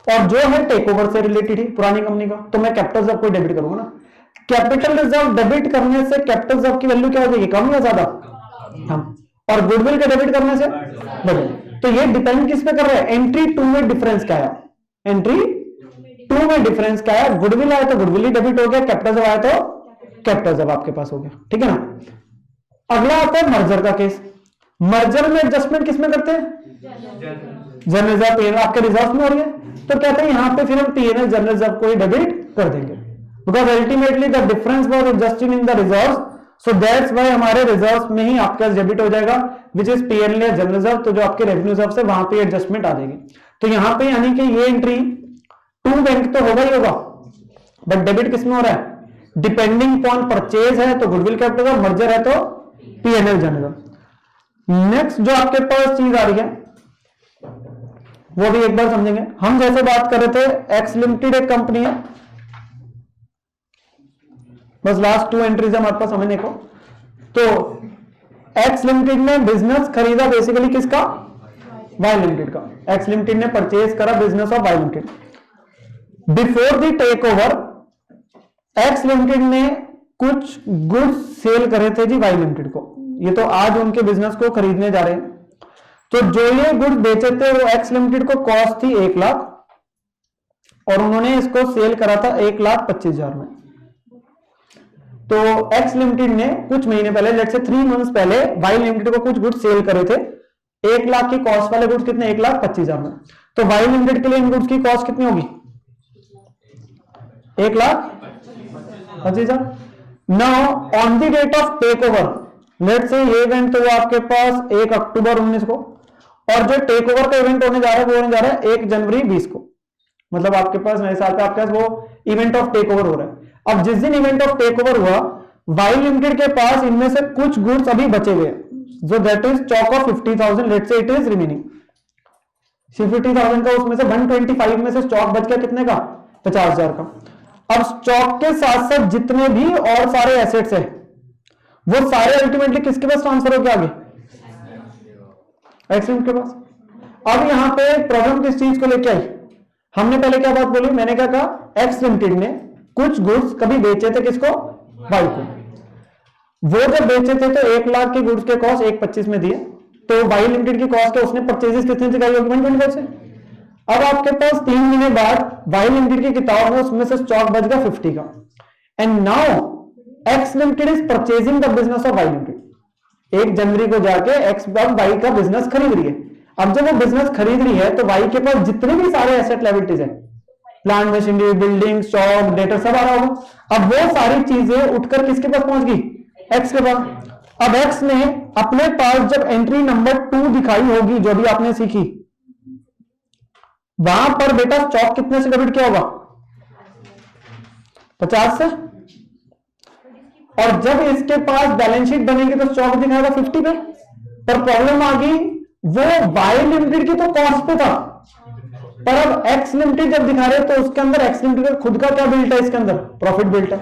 A: और जो है टेक ओवर से रिलेटेड है पुरानी कंपनी का, तो मैं कैपिटल रिजर्व को डेबिट करूंगा ना। कैपिटल रिजर्व डेबिट करने से कैपिटल रिजर्व की वैल्यू क्या हो जाएगी, कम या ज्यादा, कम, और गुडविल का डेबिट करने से बढ़े। तो ये डिपेंड किस पे कर रहा है, एंट्री 2 में डिफरेंस क्या है, एंट्री 2 में डिफरेंस क्या है, गुडविल आया तो गुडविल ही डेबिट हो गया, कैपिटल रिजर्व आया तो कैपिटल रिजर्व आपके पास हो गया, ठीक है ना। अगला आता है मर्जर का केस। मर्जर में एडजस्टमेंट किसमें करते हैं, जनरल रिजर्व पीएनएल आपके रिजर्व में हो रही है, तो कहते हैं यहां पे फिर हम पीएनएल जनरल रिजर्व को ही डेबिट कर देंगे, because ultimately the difference was adjusted in the reserves, so that's why हमारे रिजर्व में ही आपका डेबिट हो जाएगा विच इज पीएनएल या जनरल रिजर्व, तो जो आपके रेवेन्यू रिजर्व है वहां पे एडजस्टमेंट आ जाएगी। तो यहां पे यानी कि ये एंट्री टू बैंक तो होगा ही होगा, बट डेबिट किसमें हो रहा है, डिपेंडिंग अपॉन परचेज है तो गुडविल कैपिटल, मर्जर है तो पीएनएल जनरल। नेक्स्ट जो आपके पास चीज आ रही है वो भी एक बार समझेंगे। हम जैसे बात कर रहे थे एक्स लिमिटेड एक कंपनी है, बस लास्ट 2 एंट्रीज हमारे पास समझने को। तो एक्स लिमिटेड ने बिजनेस खरीदा बेसिकली किसका, वाई लिमिटेड का। एक्स लिमिटेड ने परचेज करा business of Y limited. Before the takeover X limited ने कुछ गुड्स सेल करे थे जी वाई लिमिटेड को, ये तो आज उनके बिजनेस को खरीदने जा रहे हैं। तो जो ये गुड्स बेचे थे वो एक्स लिमिटेड को कॉस्ट थी 1 लाख और उन्होंने इसको सेल करा था 1,25,000 में। तो एक्स लिमिटेड ने कुछ महीने पहले, लेट्स से 3 मंथ्स पहले वाई लिमिटेड को कुछ गुड्स सेल करे थे 1 लाख की कॉस्ट वाले गुड्स कितने, 1,25,000 में। तो वाई लिमिटेड के लिए इन गुड्स की कॉस्ट कितनी होगी, 1,25,000। Now on the date of takeover, let's say ये इवेंट तो वो आपके पास 1 अक्टूबर 19 को, और जो टेक ओवर का इवेंट होने जा रहा है वो होने जा रहा है 1 जनवरी 20 को। मतलब आपके पास नए साल पे आपके पास वो इवेंट ऑफ टेक ओवर हो रहा है। अब जिस दिन इवेंट ऑफ टेक ओवर हुआ वाई लिमिटेड के पास इनमें से कुछ गुड्स अभी बचे हुए हैं, जो that is stock of 50,000, let's say it is remaining 50,000 का, उसमें से 125 में से स्टॉक बच गया कितने का, 50,000 का। अब स्टॉक के साथ साथ जितने भी और सारे एसेट्स है वो सारे अल्टीमेटली किसके पास ट्रांसफर हो गया, आगे एक्स लिमिटेड के पास। अब यहां पे प्रॉब्लम किस चीज को लेके आई, हमने पहले क्या बात बोली, मैंने क्या कहा, एक्स लिमिटेड ने कुछ गुड्स कभी बेचे थे किसको, वाई को। वो जब बेचे थे तो 1 लाख के गुड्स के कॉस्ट 1,25 में दिए, तो वाई लिमिटेड की कॉस्ट है उसने परचेजेस कितने से करी होगी, 125 से। अब आपके पास 3 महीने बाद वाई लिमिटेड की किताब में उसमें से स्टॉक बच गया 50 का, and now X limited is purchasing the business of Y limited. 1 जनवरी को जाके एक्स वाई का बिजनेस खरीद रही है। अब जब वो बिजनेस खरीद रही है तो वाई के पास जितने भी सारे एसेट लायबिलिटीज है, plant machinery, building, stock, data सब आ रहा होगा। अब वो सारी चीजें उठकर किसके पास पहुंच गई, एक्स के पास। अब एक्स ने अपने पास जब एंट्री नंबर 2 दिखाई होगी, जो भी आपने सीखी, वहां पर बेटा स्टॉक कितने से डेबिट किया होगा, 50 से। और जब इसके पास बैलेंस शीट बनेगी तो स्टॉक दिखाएगा 50 पे। पर प्रॉब्लम आ गई, वो वाई लिमिटेड की तो कॉस्ट पे था, पर अब एक्स लिमिटेड जब दिखा रहे तो उसके अंदर एक्स लिमिटेड का खुद का क्या बिल्ट है, इसके अंदर प्रॉफिट बिल्ट है,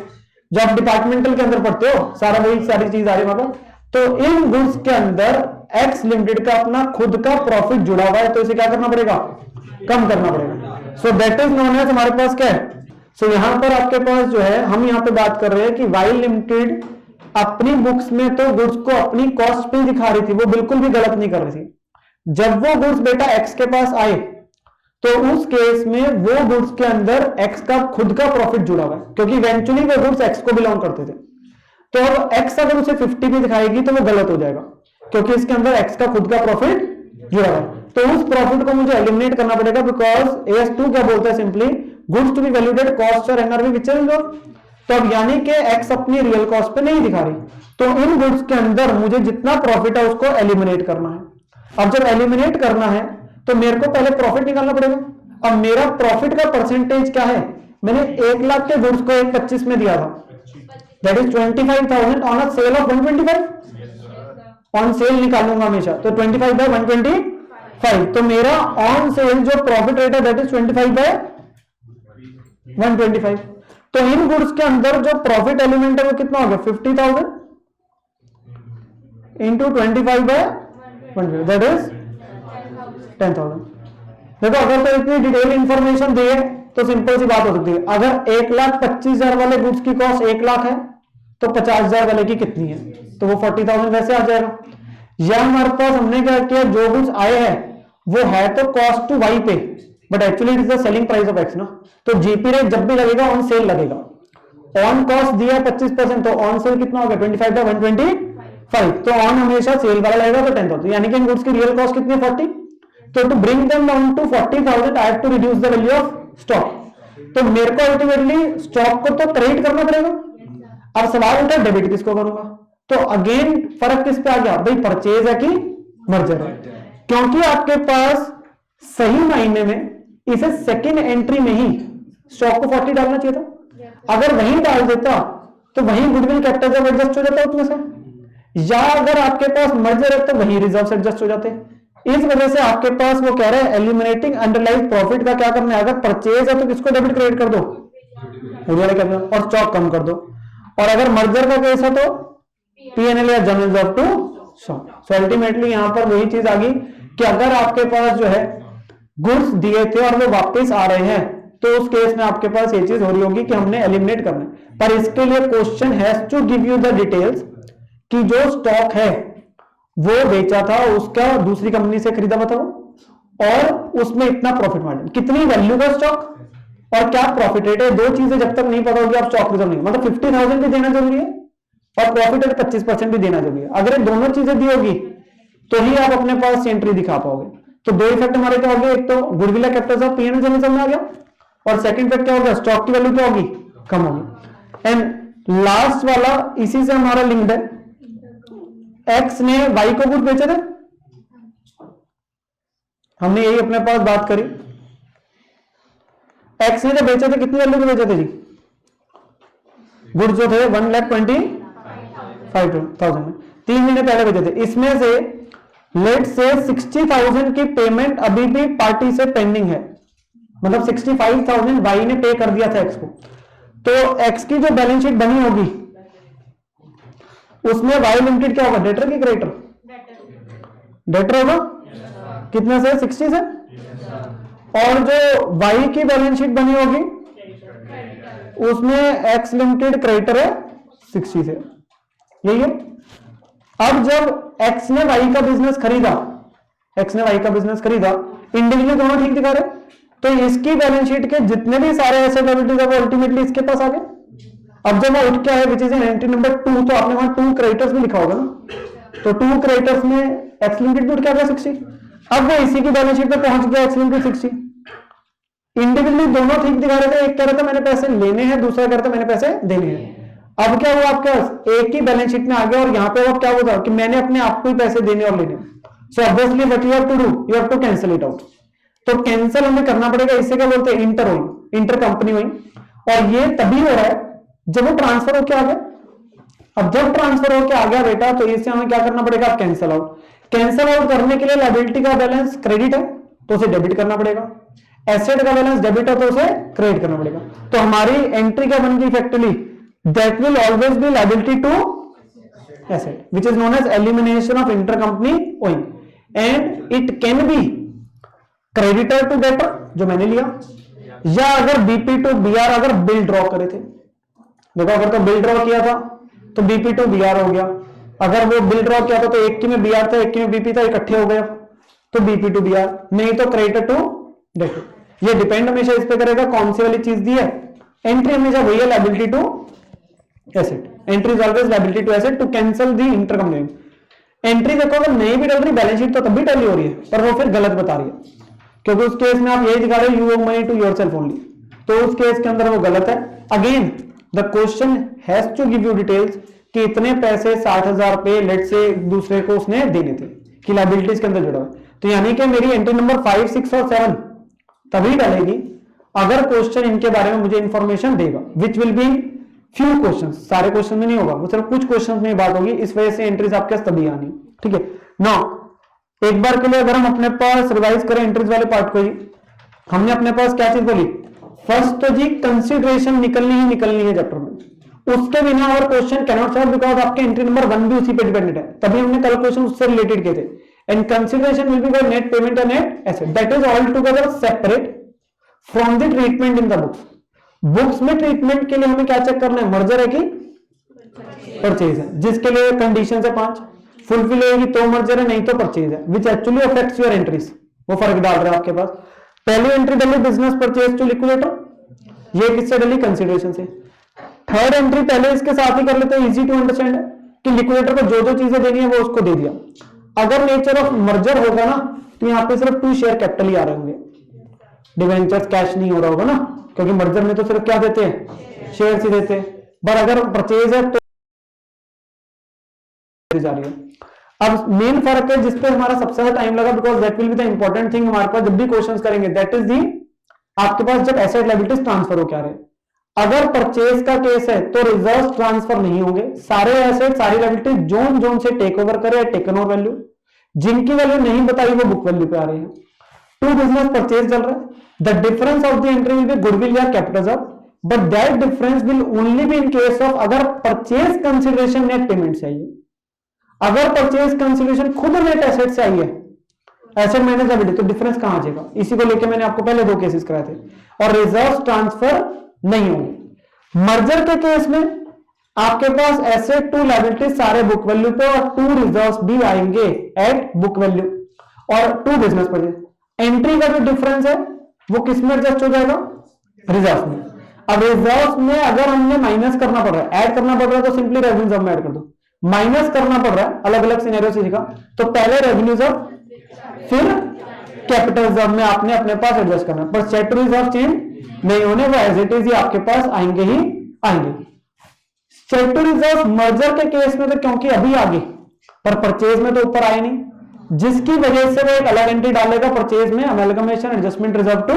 A: जो आप डिपार्टमेंटल के अंदर पढ़ते हो, सारा वही सारी चीज आ रही है वहां पर। तो इन गुड्स के अंदर एक्स लिमिटेड का अपना खुद का प्रॉफिट जुड़ा हुआ है, तो इसे क्या करना पड़ेगा, कम करना पड़ेगा। So that is known as, हमारे पास क्या है, सो यहां पर आपके पास जो है, हम यहां पे बात कर रहे हैं कि वाई लिमिटेड अपनी बुक्स में तो गुड्स को अपनी कॉस्ट पे दिखा रही थी, वो बिल्कुल भी गलत नहीं कर रही थी। जब वो गुड्स बेटा एक्स के पास आए तो उस केस में वो गुड्स के अंदर एक्स का खुद का प्रॉफिट जुड़ा हुआ है, क्योंकि इवेंचुअली वो गुड्स एक्स को बिलोंग करते थे। तो अब एक्स अगर उसे 50 पे दिखाएगी तो वो गलत हो जाएगा, क्योंकि इसके अंदर एक्स का खुद का प्रॉफिट जुड़ा हुआ है। तो उस प्रॉफिट को मुझे एलिमिनेट करना पड़ेगा, बिकॉज AS2 क्या बोलता है, simply goods to be valued cost और NRV विच इज। तो अब यानी कि एक्स अपनी रियल कॉस्ट पे नहीं दिखा रही, तो इन गुड्स के अंदर मुझे जितना प्रॉफिट है उसको एलिमिनेट करना है। अब जब एलिमिनेट करना है तो मेरे को पहले प्रॉफिट निकालना पड़ेगा। अब मेरा प्रॉफिट का परसेंटेज क्या है, मैंने 1 लाख के गुड्स को 1,25 में दिया था, that is 25,000 on a sale of 125, on sale निकालूंगा हमेशा, तो 25 बाय 125। तो मेरा ऑन सेल जो प्रॉफिट रेट है दैट इज 25 बाय 125। तो इन गुड्स के अंदर जो प्रॉफिट एलिमेंट है वो कितना हो गया, 50,000 इंटू 25 बाय 125, दैट इज 10,000। देखो अगर तो इतनी डिटेल इंफॉर्मेशन दी है तो सिंपल सी बात हो सकती है, अगर 1,25,000 वाले गुड्स की कॉस्ट 1 लाख है तो 50,000 वाले की कितनी है, तो वो 40,000 वैसे आ जाएगा। या हमारे पास हमने क्या किया, जो गुड्स आए हैं वो है तो कॉस्ट टू वाई पे, but actually it is the selling price of x ना। तो जीपी रेट जब भी लगेगा ऑन सेल लगेगा, ऑन कॉस्ट दिया 25%, तो ऑन सेल कितना हो गया 25 बाय 125, तो ऑन हमेशा सेल वाला लगेगा तो 10,000, यानी कि इन गुड्स की रियल कॉस्ट कितनी है 40। तो to bring them down to 40,000 I have to reduce the value of stock. तो मेरे को अल्टीमेटली स्टॉक को तो क्रेडिट करना पड़ेगा। अब सवाल उठा डेबिट किसको करूंगा, तो अगेन फर्क किस पे आ गया भाई, परचेज है कि मर्जर है, क्योंकि आपके पास सही मायने में इसे सेकेंड एंट्री में ही स्टॉक को 40 डालना चाहिए था। अगर वहीं डाल देता तो वहीं गुडविल कैपिटल जब एडजस्ट हो जाता उसमें से, या अगर आपके पास मर्जर है तो वहीं रिजर्व से एडजस्ट हो जाते। इस वजह से आपके पास वो कह रहे हैं एलिमिनेटिंग अंडरलाइज प्रॉफिट का क्या करना है, अगर परचेज है तो किसको डेबिट क्रेडिट कर दो, और स्टॉक कम कर दो, और अगर मर्जर का केस है तो पीएनएल या general reserve to stock. So ultimately यहां पर वही चीज आ गई कि अगर आपके पास जो है गुड्स दिए थे और वो वापस आ रहे हैं तो उस केस में आपके पास ये चीज हो रही होगी कि हमने एलिमिनेट करना है। पर इसके लिए question has to give you the details कि जो स्टॉक है वो बेचा था, उसका दूसरी कंपनी से खरीदा बताओ, और उसमें इतना प्रॉफिट मार्जिन, कितनी वैल्यू का स्टॉक और क्या प्रॉफिट रेट है। दो चीजें जब तक नहीं पता होगी आप स्टॉक रिजर्व नहीं, मतलब 50,000 भी देना जरूरी है और प्रॉफिट रेट 25% भी देना जरूरी है। अगर ये दोनों चीजें दी होगी तो ही आप अपने पास एंट्री दिखा पाओगे। तो दो इफेक्ट हमारे क्या हो गए, एक तो goodwill capital of PNL general में आ गया, और सेकंड इफेक्ट क्या होगा, स्टॉक की वैल्यू क्या होगी, कम होगी। एंड लास्ट वाला इसी से हमारा लिंक्ड है, एक्स ने वाई को गुड बेचे थे, हमने यही अपने पास बात करी। एक्स ने जब बेचे थे कितनी वैल्यू के बेचे थे जी, गुड जो थे 1,25,000 में, 3 महीने पहले बेचे थे। इसमें से लेट से 60,000 की पेमेंट अभी भी पार्टी से पेंडिंग है, मतलब 65,000 वाई ने पे कर दिया था एक्स को। तो एक्स की जो बैलेंस शीट बनी होगी उसमें वाई लिमिटेड क्या होगा, डेटर की क्रेडिटर, डेटर होगा कितने से, 60 से, और जो वाई की बैलेंस शीट बनी होगी उसमें एक्स लिमिटेड क्रेडिटर है 60 से, यही है। अब जब एक्स ने वाई का बिजनेस खरीदा, एक्स ने वाई का बिजनेस खरीदा, इंडिविजुअली दोनों ठीक दिखा रहे, तो इसकी बैलेंस शीट के जितने भी सारे एसेट लायबिलिटीज है वो अल्टीमेटली इसके पास आ गए। अब जब वो उठ के आए विच इज एंट्री नंबर 2, तो आपने वहां 2 क्रेडिटर्स भी लिखा होगा ना, तो 2 क्रेडिटर्स में एक्स लिमिटेड भी उठ के आ गया 60। अब वो इसी की बैलेंस शीट पे पहुंच गया एक्स लिमिटेड 60। इंडिविजुअली दोनों ठीक दिखा रहे थे, एक कह रहा था मैंने पैसे लेने हैं, दूसरा कह रहा था मैंने पैसे देने हैं। अब क्या हुआ, आपके पास एक ही बैलेंस शीट में आ गया और यहां पे वो क्या हुआ कि मैंने अपने आप को ही पैसे देने और लेने। So obviously what you have to do, you have to cancel it out. तो कैंसिल हमें करना पड़ेगा, इससे क्या बोलते हैं, इंटर हुई, इंटर कंपनी हुई, और ये तभी हो रहा है जब वो ट्रांसफर होके आ गया। अब जब ट्रांसफर होके आ गया बेटा, तो इससे हमें क्या करना पड़ेगा, कैंसिल आउट। कैंसिल आउट करने के लिए लायबिलिटी का बैलेंस क्रेडिट है तो उसे डेबिट करना पड़ेगा, एसेट का बैलेंस डेबिट है तो उसे क्रेडिट करना पड़ेगा। तो हमारी एंट्री क्या बन गई effectively, that will always be liability to asset which is known as elimination of intercompany owing, and it can be creditor to debtor जो मैंने लिया, या अगर बीपी टू बीआर अगर बिल ड्रॉ करे थे। देखो अगर तो बिल ड्रॉ किया था तो बीपी टू बीआर हो गया, अगर वो बिल ड्रॉ किया था तो एक की में बीआर था एक की में बीपी था, इकट्ठे हो गया तो बीपी टू बीआर, नहीं तो क्रेडिटर टू डेटर। ये डिपेंड हमेशा इस पे करेगा कौन सी वाली चीज दी है। एंट्री हमेशा वही है liability to asset, entry is always liability to asset to cancel the intercompany. Entry देखो अगर नहीं भी डल रही बैलेंस शीट तो तब भी टैली हो रही है, पर वो फिर गलत बता रही है, क्योंकि उस केस में आप यही दिखा रहे हो यू ओव मनी टू योरसेल्फ ओनली, तो उस केस के अंदर वो गलत है। Again the question has to give you details कि इतने पैसे 60,000 रुपए लेट से दूसरे को उसने देने थे कि लायबिलिटीज के अंदर जुड़ा हुआ, तो यानी कि मेरी एंट्री नंबर 5, 6 और 7 तभी डालेगी अगर क्वेश्चन इनके बारे में मुझे इंफॉर्मेशन देगा, which will be few question, सारे क्वेश्चन में नहीं होगा, वो सिर्फ कुछ क्वेश्चन में बात होगी, इस वजह से एंट्रीज आपके पास तभी आनी। ठीक है, नाउ एक बार के लिए अगर हम अपने पास रिवाइज करें एंट्रीज वाले पार्ट को, हमने अपने पास क्या चीज बोली, फर्स्ट तो जी कंसिडरेशन निकलनी ही निकलनी है चैप्टर में, उसके बिना और question can not solve because आपके एंट्री नंबर 1 भी उसी पे डिपेंडेंट है, तभी हमने कल क्वेश्चन उससे रिलेटेड किए थे। And consideration will be by net payment and net asset, that is all together separate from the treatment in the books. Books में ट्रीटमेंट के लिए हमें क्या चेक करना है, मर्जर है कि परचेज है, जिसके लिए कंडीशन है 5 फुलफिल होगी तो मर्जर है, नहीं तो परचेज है, which actually affects your entries. वो फर्क डाल रहा है आपके पास। पहली एंट्री डली बिजनेस परचेज टू लिक्विडेटर, ये किससे डली, कंसिडरेशन से। थर्ड एंट्री पहले इसके साथ ही कर लेते हैं, इजी टू अंडरस्टैंड है कि लिक्विडेटर को जो जो चीजें देनी है वो उसको दे दिया। अगर नेचर ऑफ मर्जर होगा ना तो यहाँ पे सिर्फ 2 शेयर कैपिटल ही आ रहे होंगे, डिवेंचर्स कैश नहीं हो रहा होगा ना, क्योंकि मर्जर में तो सिर्फ क्या देते हैं, शेयर ही देते हैं। पर अगर परचेज है तो जा रही है। अब मेन फर्क है जिसपे हमारा सबसे ज्यादा टाइम लगा, because that will be the important thing हमारे पास जब भी क्वेश्चंस करेंगे, दैट इज दी आपके पास जब एसेट लायबिलिटीज ट्रांसफर हो क्या रहे। अगर परचेज का केस है तो रिजर्व ट्रांसफर नहीं होंगे, सारे एसेट सारी लायबिलिटी जोन जोन से टेक ओवर करे, टेकन ओवर वैल्यू, जिनकी वैल्यू नहीं बताई वो बुक वैल्यू पे आ रही है। टू बिजनेस परचेज चल रहा है, the difference of the entry will be goodwill या capital reserve, but that difference will only be in case of अगर परचेज कंसिडरेशन नेट पेमेंट से आई है। अगर परचेज कंसिडरेशन खुद नेट एसेट से आई है, एसेट माइनस लायबिलिटी, तो डिफरेंस कहां आ जाएगा? इसी को लेकर मैंने आपको पहले 2 केसेस कराए थे। और रिजर्व ट्रांसफर नहीं होंगे। मर्जर के केस में आपके पास एसेट टू लायबिलिटी सारे बुक वैल्यू पे और 2 रिजर्व्स भी आएंगे एट बुक वैल्यू, और 2 बिजनेस परचेज। एंट्री का जो डिफरेंस है वो किस में एडजस्ट हो जाएगा? रिजर्व में। अब रिजर्व में अगर हमने माइनस करना पड़ रहा है, ऐड करना पड़ रहा है, तो सिंपली रेवेन्यू रिजर्व में ऐड कर दो। माइनस करना पड़ रहा है, अलग अलग सिनेरियो से सीखा, तो पहले रेवेन्यू रिजर्व फिर कैपिटल रिजर्व में आपने अपने पास एडजस्ट करना, पर स्टैट्यूटरी रिजर्व चेंज नहीं होने, वो एज इट इज ही आपके पास आएंगे ही आएंगे। स्टैट्यूटरी रिजर्व मर्जर के केस में तो क्योंकि अभी आगे, पर परचेज में तो ऊपर आए नहीं, जिसकी वजह से वो एक अलग एंट्री डालेगा परचेज में, amalgamation adjustment reserve to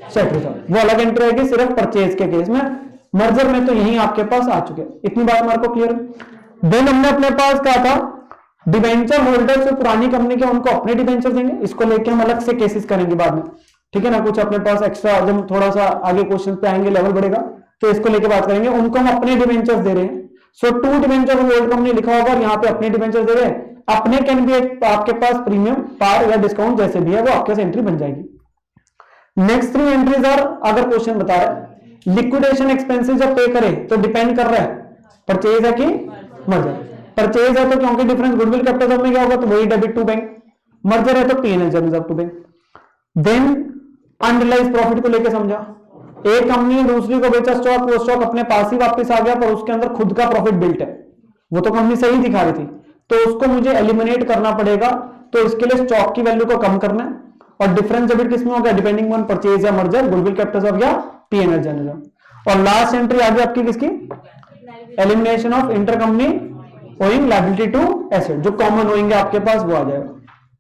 A: statutory reserve, वो अलग एंट्री आएगी सिर्फ परचेज के केस में। मर्जर में तो यही आपके पास आ चुके। इतनी बात हमारे को क्लियर है। देन हमने अपने पास कहा था डिबेंचर होल्डर जो पुरानी कंपनी के उनको अपने डिबेंचर देंगे, इसको लेके हम अलग से केसेस करेंगे बाद में, ठीक है ना। कुछ अपने पास एक्स्ट्रा, जब थोड़ा सा आगे क्वेश्चन पे आएंगे, लेवल बढ़ेगा, तो इसको लेके बात करेंगे। उनको हम अपने डिबेंचर्स दे रहे हैं, सो 2 डिबेंचर ओल्ड कंपनी लिखा होगा और यहाँ पे अपने डिबेंचर दे रहे हैं। अपने कैन भी आपके पास प्रीमियम, पार या डिस्काउंट जैसे भी है वो आपके एंट्री बन जाएगी। नेक्स्ट 3 एंट्रीज आर, अगर क्वेश्चन बता रहा है लिक्विडेशन एक्सपेंसेस जब पे करे तो डिपेंड कर रहा है परचेज है कि मर्जर। परचेज है तो क्योंकि डिफरेंस गुडविल कैपिटल में क्या होगा, तो वही डेबिट टू बैंक। मर्जर है तो P&L reserve to bank. Then unrealised profit को लेकर समझा, एक कंपनी ने दूसरी को बेचा स्टॉक, वो स्टॉक अपने पास ही वापस आ गया, पर उसके अंदर खुद का प्रॉफिट बिल्ट है, वो तो कंपनी सही दिखा रही थी, तो उसको मुझे एलिमिनेट करना पड़ेगा। तो इसके लिए स्टॉक की वैल्यू को कम करना है, और डिफरेंस डेबिट किसमें होगा? डिपेंडिंग ऑन परचेज या मर्जर, गुडविल कैपिटल रिजर्व या P&L जनरल। और लास्ट एंट्री आ गई आपकी किसकी? Elimination of inter company owing liability to asset, जो कॉमन होंगे आपके पास वो आ जाएगा।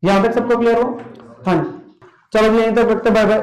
A: यहां तक सबको क्लियर हो? हाँ, चलो यहीं तक रखते, बाय बाय।